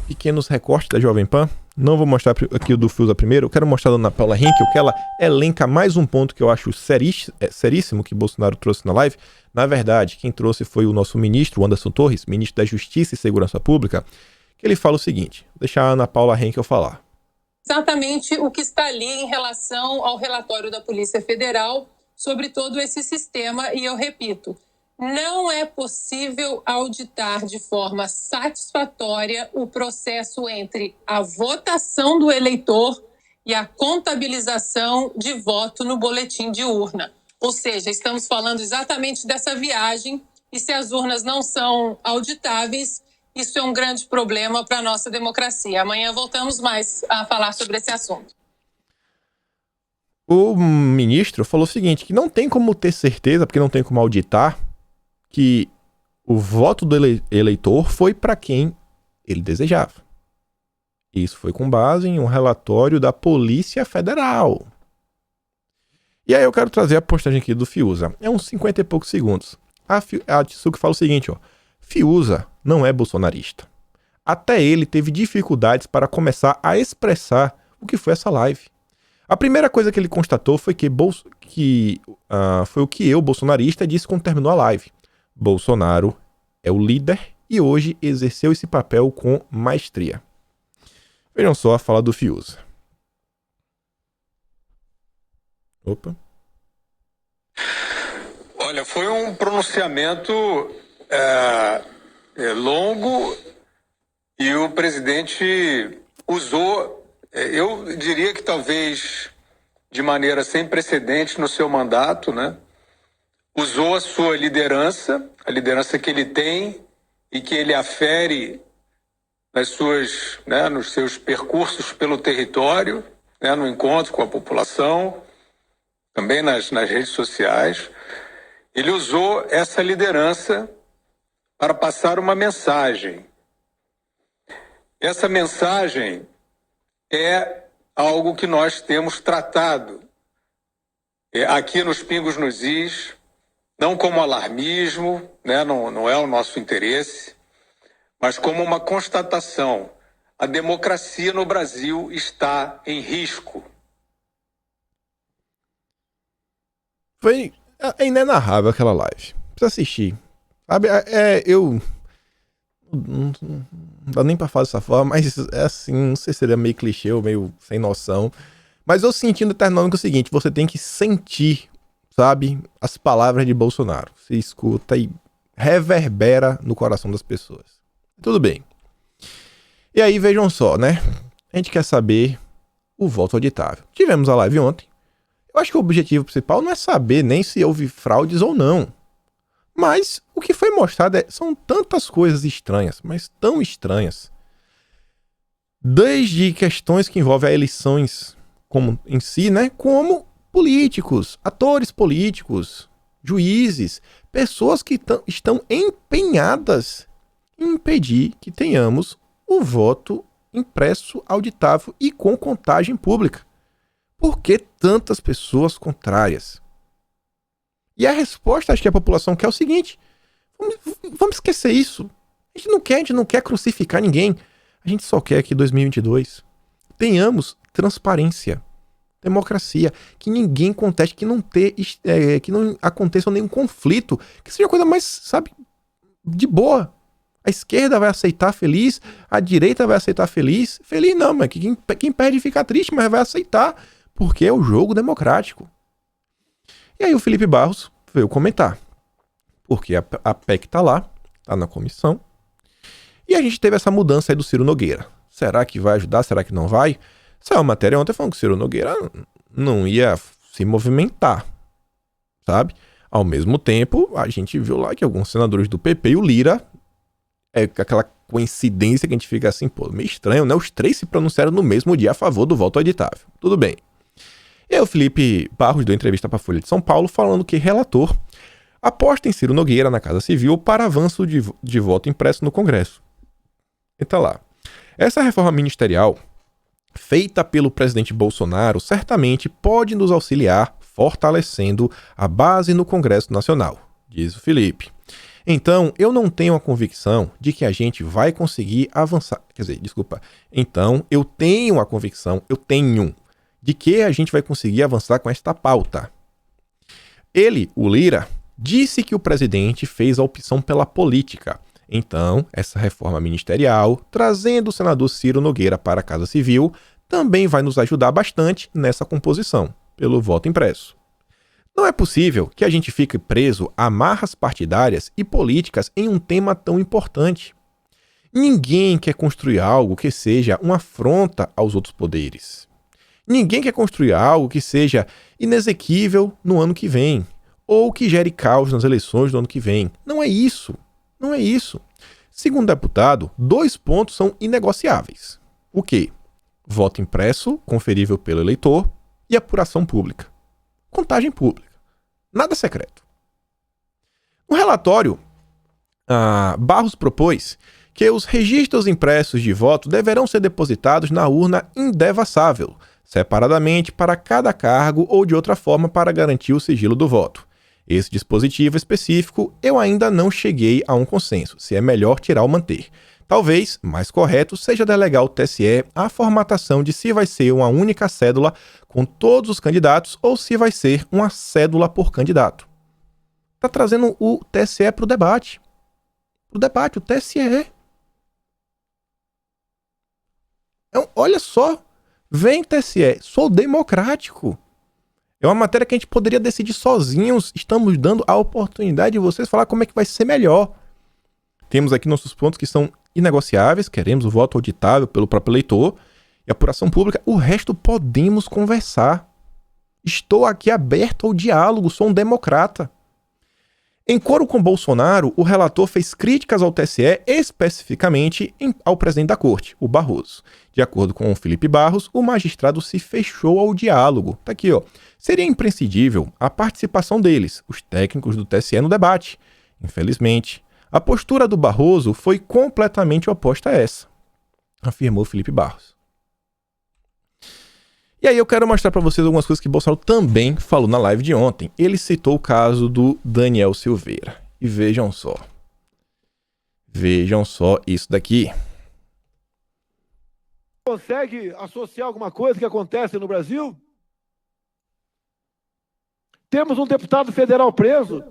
S1: pequenos recortes da Jovem Pan. Não vou mostrar aqui o do Fiuza primeiro, eu quero mostrar da Ana Paula Henkel, que ela elenca mais um ponto que eu acho seríssimo que Bolsonaro trouxe na live. Na verdade, quem trouxe foi o nosso ministro, Anderson Torres, ministro da Justiça e Segurança Pública, que ele fala o seguinte, vou deixar a Ana Paula Henkel falar.
S5: Exatamente o que está ali em relação ao relatório da Polícia Federal sobre todo esse sistema, e eu repito, não é possível auditar de forma satisfatória o processo entre a votação do eleitor e a contabilização de voto no boletim de urna. Ou seja, estamos falando exatamente dessa viagem, e se as urnas não são auditáveis, isso é um grande problema para a nossa democracia. Amanhã voltamos mais a falar sobre esse assunto.
S1: O ministro falou o seguinte, que não tem como ter certeza, porque não tem como auditar, que o voto do eleitor foi para quem ele desejava. Isso foi com base em um relatório da Polícia Federal. E aí eu quero trazer a postagem aqui do Fiuza. É uns 50 e poucos segundos. A Tsuki fala o seguinte, ó. Fiuza não é bolsonarista. Até ele teve dificuldades para começar a expressar o que foi essa live. A primeira coisa que ele constatou foi foi o que eu, bolsonarista, disse quando terminou a live. Bolsonaro é o líder e hoje exerceu esse papel com maestria. Vejam só a fala do Fiuza. Opa.
S6: Olha, foi um pronunciamento longo e o presidente usou, eu diria que talvez de maneira sem precedentes no seu mandato, né? Usou a sua liderança, a liderança que ele tem e que ele afere nos seus percursos pelo território, né, no encontro com a população, também nas redes sociais. Ele usou essa liderança para passar uma mensagem. Essa mensagem é algo que nós temos tratado aqui nos Pingos nos Is, não como alarmismo, né, não é o nosso interesse, mas como uma constatação. A democracia no Brasil está em risco.
S1: É inenarrável aquela live. Precisa assistir. Sabe, eu... Não dá nem pra falar dessa forma, mas é assim, não sei se seria meio clichê ou meio sem noção. Mas eu senti no Eternômico o seguinte, você tem que sentir, sabe, as palavras de Bolsonaro. Você escuta e reverbera no coração das pessoas. Tudo bem. E aí, vejam só, né? A gente quer saber o voto auditável. Tivemos a live ontem. Eu acho que o objetivo principal não é saber nem se houve fraudes ou não. Mas o que foi mostrado são tantas coisas estranhas, mas tão estranhas. Desde questões que envolvem as eleições como, em si, né? Como políticos, atores políticos, juízes, pessoas que estão empenhadas em impedir que tenhamos o voto impresso, auditável e com contagem pública. Por que tantas pessoas contrárias? E a resposta, acho que a população quer é o seguinte, vamos esquecer isso. A gente não quer crucificar ninguém. A gente só quer que em 2022 tenhamos transparência, democracia, que ninguém conteste, que não aconteça nenhum conflito, que seja a coisa mais, sabe, de boa. A esquerda vai aceitar feliz, a direita vai aceitar feliz. Feliz não, mas quem perde fica triste, mas vai aceitar, porque é o jogo democrático. E aí o Felipe Barros veio comentar, porque a PEC tá lá, tá na comissão, e a gente teve essa mudança aí do Ciro Nogueira. Será que vai ajudar? Será que não vai? Saiu uma matéria ontem falando que o Ciro Nogueira não ia se movimentar, sabe? Ao mesmo tempo, a gente viu lá que alguns senadores do PP e o Lira, aquela coincidência que a gente fica assim, pô, meio estranho, né? Os três se pronunciaram no mesmo dia a favor do voto auditável. Tudo bem. E aí o Felipe Barros deu entrevista para a Folha de São Paulo falando que relator aposta em Ciro Nogueira na Casa Civil para avanço de voto impresso no Congresso. E tá lá. Essa reforma ministerial feita pelo presidente Bolsonaro certamente pode nos auxiliar fortalecendo a base no Congresso Nacional, diz o Felipe. Então, eu não tenho a convicção de que a gente vai conseguir avançar. Então, eu tenho a convicção, de que a gente vai conseguir avançar com esta pauta. Ele, o Lira, disse que o presidente fez a opção pela política. Então, essa reforma ministerial, trazendo o senador Ciro Nogueira para a Casa Civil, também vai nos ajudar bastante nessa composição, pelo voto impresso. Não é possível que a gente fique preso a amarras partidárias e políticas em um tema tão importante. Ninguém quer construir algo que seja uma afronta aos outros poderes. Ninguém quer construir algo que seja inexequível no ano que vem, ou que gere caos nas eleições do ano que vem. Não é isso. Não é isso. Segundo o deputado, 2 pontos são inegociáveis. O quê? Voto impresso, conferível pelo eleitor, e apuração pública. Contagem pública. Nada secreto. No relatório, Barros propôs que os registros impressos de voto deverão ser depositados na urna indevassável, separadamente para cada cargo ou de outra forma para garantir o sigilo do voto. Esse dispositivo específico eu ainda não cheguei a um consenso, se é melhor tirar ou manter. Talvez, mais correto, seja delegar ao TSE a formatação de se vai ser uma única cédula com todos os candidatos ou se vai ser uma cédula por candidato. Está trazendo o TSE para o debate. O TSE. Então, olha só, vem TSE, sou democrático. É uma matéria que a gente poderia decidir sozinhos. Estamos dando a oportunidade de vocês falar como é que vai ser melhor. Temos aqui nossos pontos que são inegociáveis. Queremos o voto auditável pelo próprio eleitor e apuração pública. O resto podemos conversar. Estou aqui aberto ao diálogo. Sou um democrata. Em coro com Bolsonaro, o relator fez críticas ao TSE, especificamente ao presidente da corte, o Barroso. De acordo com o Felipe Barros, o magistrado se fechou ao diálogo. Tá aqui, ó. Seria imprescindível a participação deles, os técnicos do TSE, no debate. Infelizmente, a postura do Barroso foi completamente oposta a essa, afirmou Felipe Barros. E aí eu quero mostrar para vocês algumas coisas que Bolsonaro também falou na live de ontem. Ele citou o caso do Daniel Silveira. E vejam só. Vejam só isso daqui.
S7: Consegue associar alguma coisa que acontece no Brasil? Temos um deputado federal preso.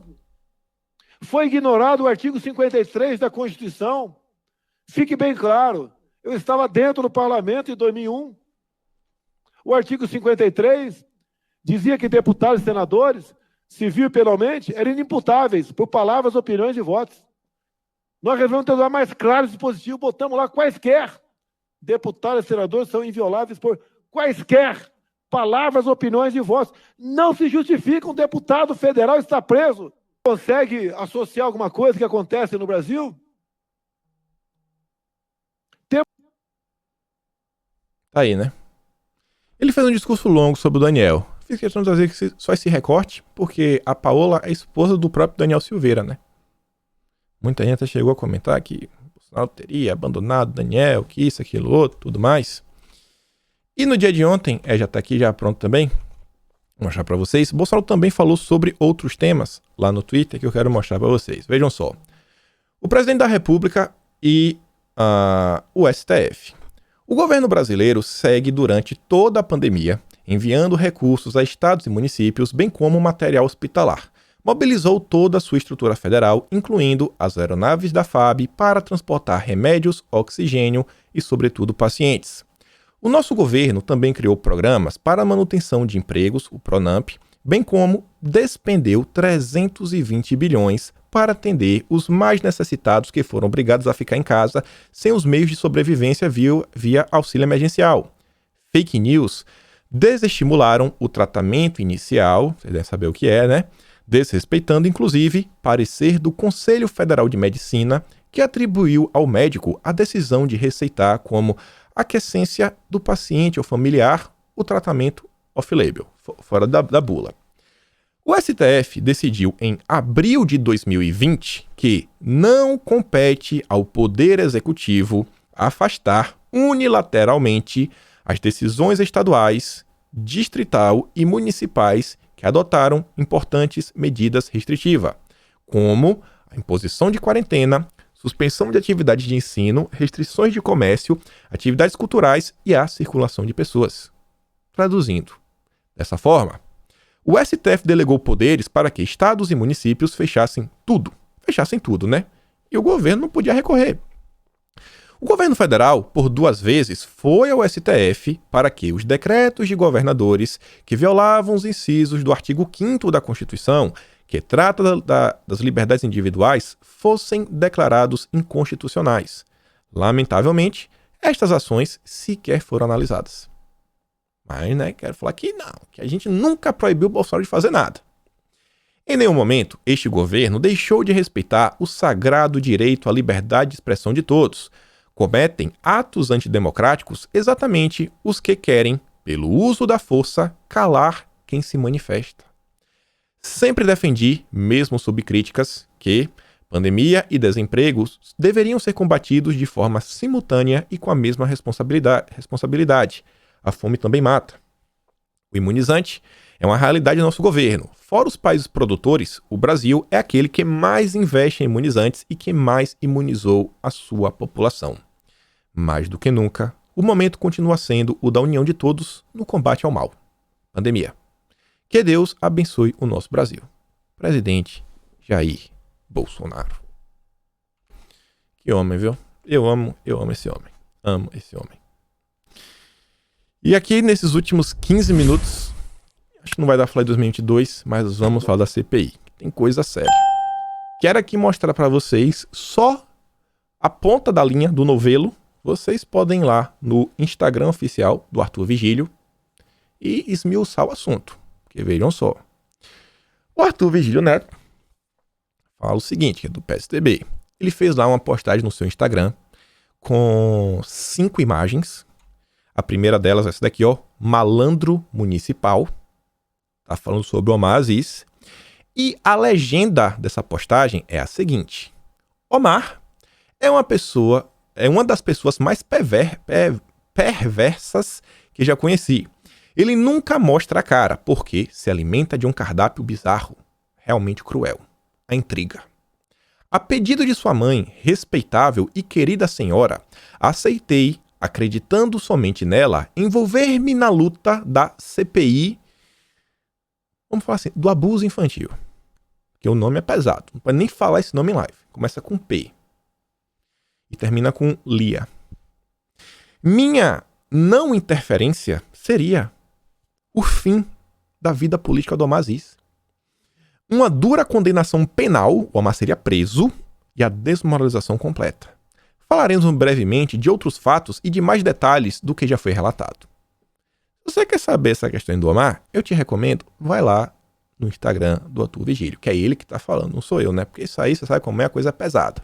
S7: Foi ignorado o artigo 53 da Constituição. Fique bem claro, eu estava dentro do parlamento em 2001. O artigo 53 dizia que deputados e senadores, civil e penalmente, eram inimputáveis por palavras, opiniões e votos. Nós resolvemos tornar mais claro esse dispositivo, botamos lá quaisquer. Deputados e senadores são invioláveis por quaisquer palavras, opiniões e votos. Não se justifica um deputado federal estar preso. Consegue associar alguma coisa que acontece no Brasil?
S1: Tá aí, né? Ele fez um discurso longo sobre o Daniel. Fiz questão de trazer só esse recorte, porque a Paola é esposa do próprio Daniel Silveira, né? Muita gente até chegou a comentar que o Bolsonaro teria abandonado o Daniel, que isso, aquilo, outro, tudo mais. E no dia de ontem, já tá aqui, já pronto também, vou mostrar pra vocês. Bolsonaro também falou sobre outros temas lá no Twitter que eu quero mostrar pra vocês. Vejam só. O presidente da República e o STF. O governo brasileiro segue durante toda a pandemia enviando recursos a estados e municípios, bem como material hospitalar. Mobilizou toda a sua estrutura federal, incluindo as aeronaves da FAB, para transportar remédios, oxigênio e, sobretudo, pacientes. O nosso governo também criou programas para a manutenção de empregos, o PRONAMP, bem como despendeu 320 bilhões para atender os mais necessitados que foram obrigados a ficar em casa sem os meios de sobrevivência via auxílio emergencial. Fake news desestimularam o tratamento inicial, vocês devem saber o que é, né? Desrespeitando, inclusive, parecer do Conselho Federal de Medicina, que atribuiu ao médico a decisão de receitar como aquiescência do paciente ou familiar o tratamento off-label, fora da bula. O STF decidiu em abril de 2020 que não compete ao Poder Executivo afastar unilateralmente as decisões estaduais, distrital e municipais que adotaram importantes medidas restritivas, como a imposição de quarentena, suspensão de atividades de ensino, restrições de comércio, atividades culturais e a circulação de pessoas. Traduzindo, dessa forma, o STF delegou poderes para que estados e municípios fechassem tudo, né? E o governo não podia recorrer. O governo federal, por 2 vezes, foi ao STF para que os decretos de governadores que violavam os incisos do artigo 5º da Constituição, que trata das liberdades individuais, fossem declarados inconstitucionais. Lamentavelmente, estas ações sequer foram analisadas. Mas, né, quero falar que não, que a gente nunca proibiu o Bolsonaro de fazer nada. Em nenhum momento, este governo deixou de respeitar o sagrado direito à liberdade de expressão de todos. Cometem atos antidemocráticos exatamente os que querem, pelo uso da força, calar quem se manifesta. Sempre defendi, mesmo sob críticas, que pandemia e desemprego deveriam ser combatidos de forma simultânea e com a mesma responsabilidade. A fome também mata. O imunizante é uma realidade do nosso governo. Fora os países produtores, o Brasil é aquele que mais investe em imunizantes e que mais imunizou a sua população. Mais do que nunca, o momento continua sendo o da união de todos no combate ao mal. Pandemia. Que Deus abençoe o nosso Brasil. Presidente Jair Bolsonaro. Que homem, viu? Eu amo esse homem. Amo esse homem. E aqui, nesses últimos 15 minutos, Acho que não vai dar pra falar de 2022, mas vamos falar da CPI. Tem coisa séria. Quero aqui mostrar pra vocês só a ponta da linha do novelo. Vocês podem ir lá no Instagram oficial do Arthur Vigílio e esmiuçar o assunto. Porque vejam só. O Arthur Vigílio Neto fala o seguinte, que é do PSDB. Ele fez lá uma postagem no seu Instagram com 5 imagens. A primeira delas é essa daqui, ó. Malandro municipal. Tá falando sobre o Omar Aziz. E a legenda dessa postagem é a seguinte. Omar é uma das pessoas mais perversas que já conheci. Ele nunca mostra a cara, porque se alimenta de um cardápio bizarro, realmente cruel. A intriga. A pedido de sua mãe, respeitável e querida senhora, aceitei, acreditando somente nela, envolver-me na luta da CPI, vamos falar assim, do abuso infantil. Que o nome é pesado, não pode nem falar esse nome em live. Começa com P. E termina com Lia. Minha não interferência seria o fim da vida política do Omar Aziz. Uma dura condenação penal, o Omar seria preso, e a desmoralização completa. Falaremos brevemente de outros fatos e de mais detalhes do que já foi relatado. Se você quer saber essa questão do Omar, eu te recomendo, vai lá no Instagram do Arthur Vigílio, que é ele que tá falando, não sou eu, né? Porque isso aí, você sabe como é, a coisa pesada.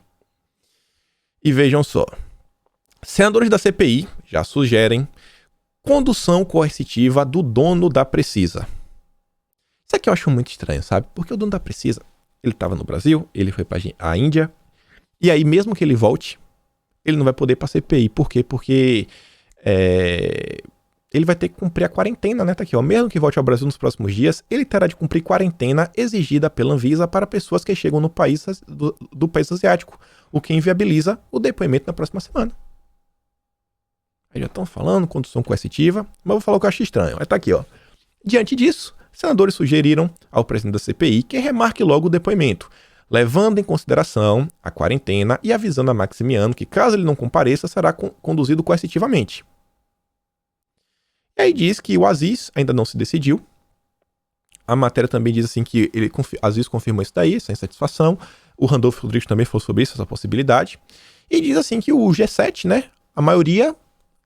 S1: E vejam só. Senadores da CPI já sugerem condução coercitiva do dono da Precisa. Isso aqui eu acho muito estranho, sabe? Porque o dono da Precisa, ele estava no Brasil, ele foi para a Índia, e aí mesmo que ele volte, ele não vai poder ir para a CPI. Por quê? Porque ele vai ter que cumprir a quarentena, né? Tá aqui, ó. Mesmo que volte ao Brasil nos próximos dias, ele terá de cumprir quarentena exigida pela Anvisa para pessoas que chegam no país do país asiático, o que inviabiliza o depoimento na próxima semana. Aí já estão falando condução coercitiva, mas vou falar o que eu acho estranho. Aí tá aqui, ó. Diante disso, senadores sugeriram ao presidente da CPI que remarque logo o depoimento, levando em consideração a quarentena e avisando a Maximiano que, caso ele não compareça, será conduzido coercitivamente. E aí diz que o Aziz ainda não se decidiu. A matéria também diz assim que Aziz confirmou isso daí, essa insatisfação. O Randolfo Rodrigues também falou sobre isso, essa possibilidade. E diz assim que o G7, né, a maioria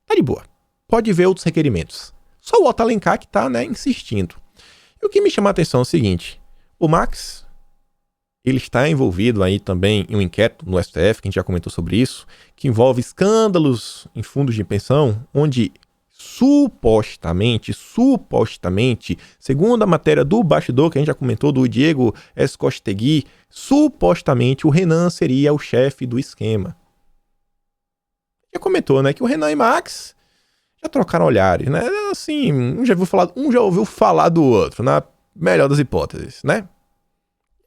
S1: tá de boa. Pode ver outros requerimentos. Só o Otto Alencar que tá, né, insistindo. E o que me chama a atenção é o seguinte. O Max, ele está envolvido aí também em um inquérito no STF, que a gente já comentou sobre isso, que envolve escândalos em fundos de pensão, onde supostamente, segundo a matéria do bastidor, que a gente já comentou, do Diego Escostegui, supostamente o Renan seria o chefe do esquema. Já comentou, né, que o Renan e Max já trocaram olhares, né? Assim, um já ouviu falar do outro, na melhor das hipóteses, né?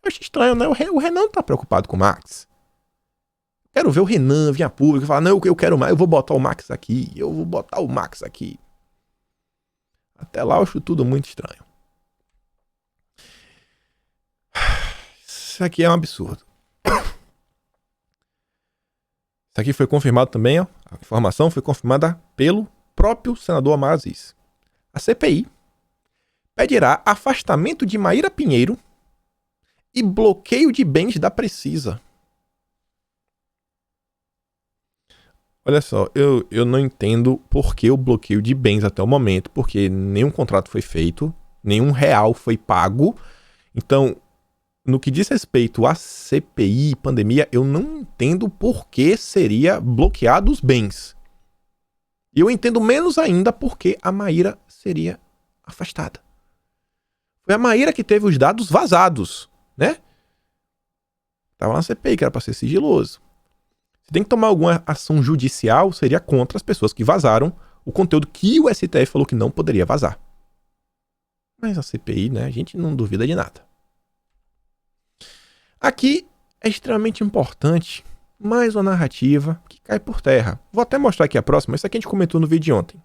S1: Eu acho estranho, né? O Renan não tá preocupado com o Max. Quero ver o Renan vir a público e falar, não, eu quero mais, eu vou botar o Max aqui, Até lá eu acho tudo muito estranho. Isso aqui é um absurdo. Isso aqui foi confirmado também, ó. A informação foi confirmada pelo próprio senador Omar Aziz. A CPI pedirá afastamento de Maíra Pinheiro e bloqueio de bens da Precisa. Olha só, eu não entendo por que o bloqueio de bens até o momento, porque nenhum contrato foi feito, nenhum real foi pago. Então, no que diz respeito à CPI, pandemia, eu não entendo por que seria bloqueado os bens. E eu entendo menos ainda por que a Maíra seria afastada. Foi a Maíra que teve os dados vazados, né? Tava na CPI, que era para ser sigiloso. Se tem que tomar alguma ação judicial, seria contra as pessoas que vazaram o conteúdo que o STF falou que não poderia vazar. Mas a CPI, né, a gente não duvida de nada. Aqui é extremamente importante mais uma narrativa que cai por terra. Vou até mostrar aqui a próxima, isso aqui a gente comentou no vídeo de ontem,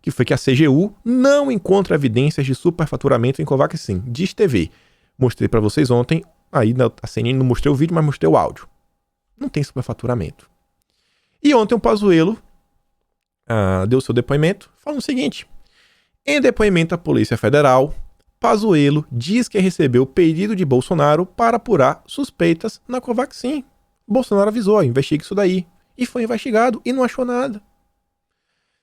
S1: que foi que a CGU não encontra evidências de superfaturamento em Covaxin, diz TV. Mostrei para vocês ontem, aí na CNN não mostrei o vídeo, mas mostrei o áudio. Não tem superfaturamento. E ontem o Pazuello deu seu depoimento, falando o seguinte: em depoimento à Polícia Federal, Pazuello diz que recebeu pedido de Bolsonaro para apurar suspeitas na Covaxin. Bolsonaro avisou, investiga isso daí. E foi investigado e não achou nada.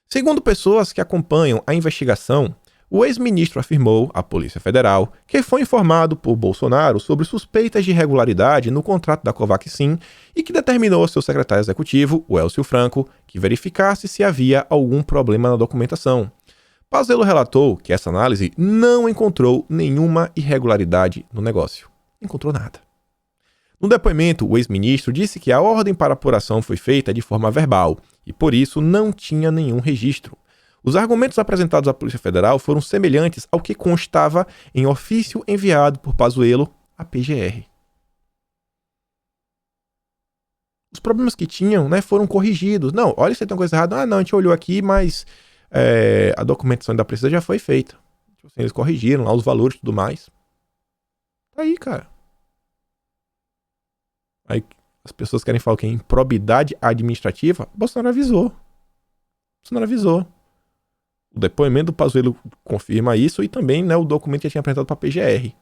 S1: Segundo pessoas que acompanham a investigação, o ex-ministro afirmou à Polícia Federal que foi informado por Bolsonaro sobre suspeitas de irregularidade no contrato da Covaxin e que determinou ao seu secretário executivo, o Elcio Franco, que verificasse se havia algum problema na documentação. Pazuello relatou que essa análise não encontrou nenhuma irregularidade no negócio. Não encontrou nada. No depoimento, o ex-ministro disse que a ordem para apuração foi feita de forma verbal e, por isso, não tinha nenhum registro. Os argumentos apresentados à Polícia Federal foram semelhantes ao que constava em ofício enviado por Pazuello à PGR. Os problemas que tinham, foram corrigidos. Não, olha, você tem uma coisa errada. Ah, não, a gente olhou aqui, mas a documentação da precisa já foi feita. Eles corrigiram lá os valores e tudo mais. Tá aí, cara. Aí as pessoas querem falar que é improbidade administrativa. Bolsonaro avisou. O depoimento do Pazuello confirma isso e também o documento que tinha apresentado para a PGR.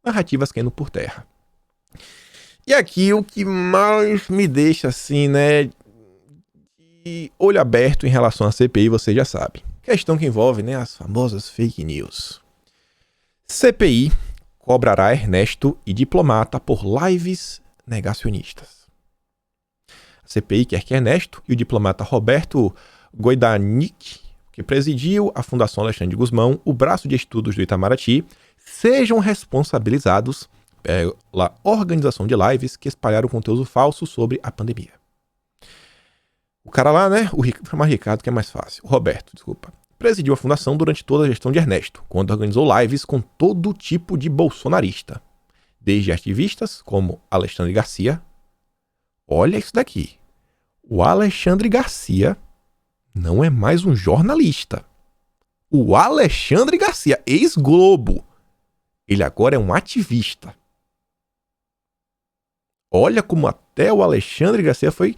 S1: Narrativas caindo por terra. E aqui o que mais me deixa assim, de olho aberto em relação à CPI, você já sabe. Questão que envolve, as famosas fake news. CPI cobrará Ernesto e diplomata por lives negacionistas. A CPI quer que Ernesto e o diplomata Roberto Goidanic, que presidiu a Fundação Alexandre de Gusmão, o braço de estudos do Itamaraty, sejam responsabilizados pela organização de lives que espalharam conteúdo falso sobre a pandemia. O cara lá, o Ricardo, que é mais fácil, o Roberto, presidiu a fundação durante toda a gestão de Ernesto, quando organizou lives com todo tipo de bolsonarista. Desde ativistas como Alexandre Garcia. Olha isso daqui. O Alexandre Garcia não é mais um jornalista. O Alexandre Garcia, ex-Globo, ele agora é um ativista. Olha como até o Alexandre Garcia foi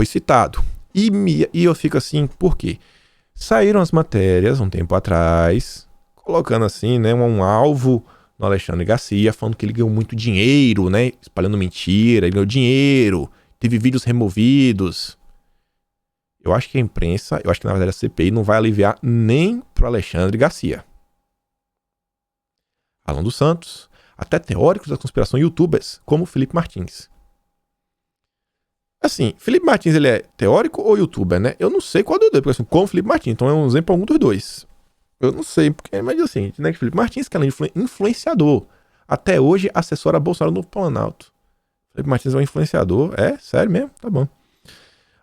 S1: citado. E eu fico assim, por quê? Saíram as matérias um tempo atrás, colocando assim, um alvo no Alexandre Garcia, falando que ele ganhou muito dinheiro, espalhando mentira, ele ganhou dinheiro, teve vídeos removidos. Eu acho que a imprensa, eu acho que na verdade a CPI não vai aliviar nem pro Alexandre Garcia. Alan dos Santos, até teóricos da conspiração youtubers, como Felipe Martins. Assim, Felipe Martins, ele é teórico ou youtuber, Eu não sei qual dos dois, porque assim, como Felipe Martins, então é um exemplo algum dos dois. Eu não sei, porque, mas assim, Felipe Martins, que além de influenciador, até hoje assessora Bolsonaro no Planalto. Felipe Martins é um influenciador, sério mesmo? Tá bom.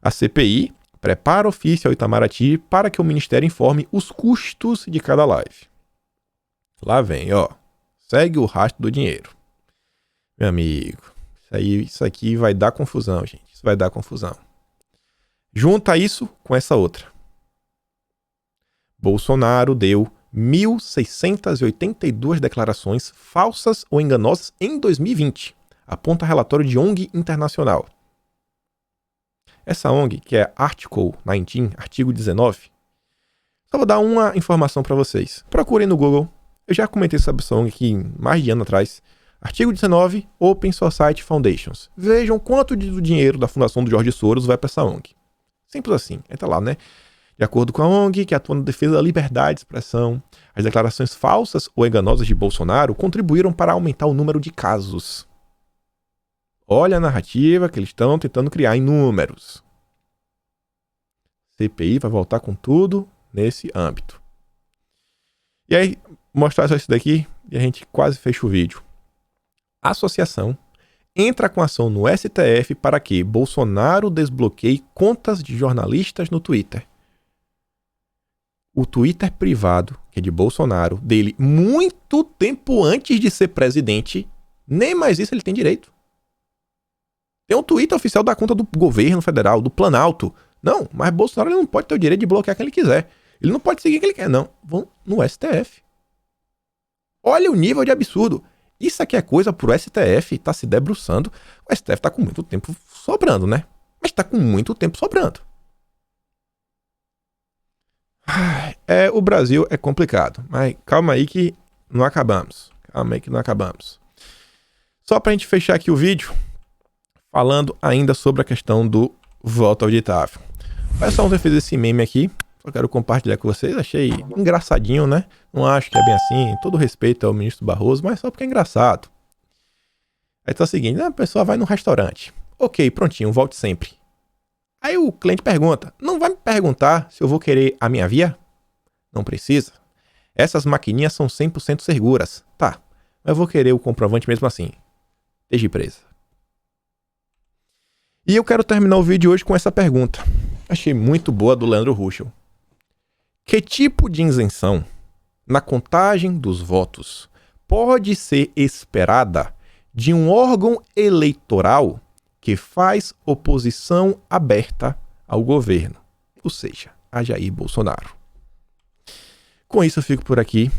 S1: A CPI prepara ofício ao Itamaraty para que o Ministério informe os custos de cada live. Lá vem, segue o rastro do dinheiro. Meu amigo, isso aqui vai dar confusão, gente. Isso vai dar confusão. Junta isso com essa outra. Bolsonaro deu 1.682 declarações falsas ou enganosas em 2020, aponta relatório de ONG internacional. Essa ONG, que é Article 19, artigo 19, só vou dar uma informação para vocês. Procurem no Google, eu já comentei sobre essa ONG aqui mais de ano atrás. Artigo 19, Open Society Foundations. Vejam quanto do dinheiro da fundação do Jorge Soros vai para essa ONG. Simples assim, entra lá, De acordo com a ONG, que atua na defesa da liberdade de expressão, as declarações falsas ou enganosas de Bolsonaro contribuíram para aumentar o número de casos. Olha a narrativa que eles estão tentando criar em números. CPI vai voltar com tudo nesse âmbito. E aí, mostrar só isso daqui e a gente quase fecha o vídeo. A associação entra com ação no STF para que Bolsonaro desbloqueie contas de jornalistas no Twitter. O Twitter privado, que é de Bolsonaro, dele muito tempo antes de ser presidente, nem mais isso ele tem direito. Tem um Twitter oficial da conta do governo federal, do Planalto. Não, mas Bolsonaro ele não pode ter o direito de bloquear quem ele quiser. Ele não pode seguir quem ele quer, não. Vão no STF. Olha o nível de absurdo. Isso aqui é coisa pro STF tá se debruçando. O STF tá com muito tempo sobrando, Mas tá com muito tempo sobrando. O Brasil é complicado. Mas calma aí que não acabamos. Calma aí que não acabamos. Só pra gente fechar aqui o vídeo, falando ainda sobre a questão do voto auditável. O pessoal ontem fez esse meme aqui, só quero compartilhar com vocês, achei engraçadinho, né? Não acho que é bem assim, todo respeito ao ministro Barroso, mas só porque é engraçado. Aí tá o seguinte, a pessoa vai no restaurante. Ok, prontinho, volte sempre. Aí o cliente pergunta, não vai me perguntar se eu vou querer a minha via? Não precisa. Essas maquininhas são 100% seguras. Tá, mas eu vou querer o comprovante mesmo assim. Esteja presa. E eu quero terminar o vídeo hoje com essa pergunta. Achei muito boa do Leandro Ruschel. Que tipo de isenção na contagem dos votos pode ser esperada de um órgão eleitoral que faz oposição aberta ao governo, ou seja, a Jair Bolsonaro? Com isso eu fico por aqui.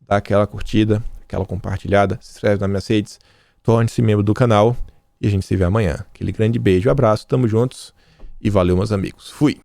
S1: Dá aquela curtida, aquela compartilhada, se inscreve nas minhas redes, torne-se membro do canal e a gente se vê amanhã. Aquele grande beijo, abraço, tamo juntos e valeu, meus amigos. Fui!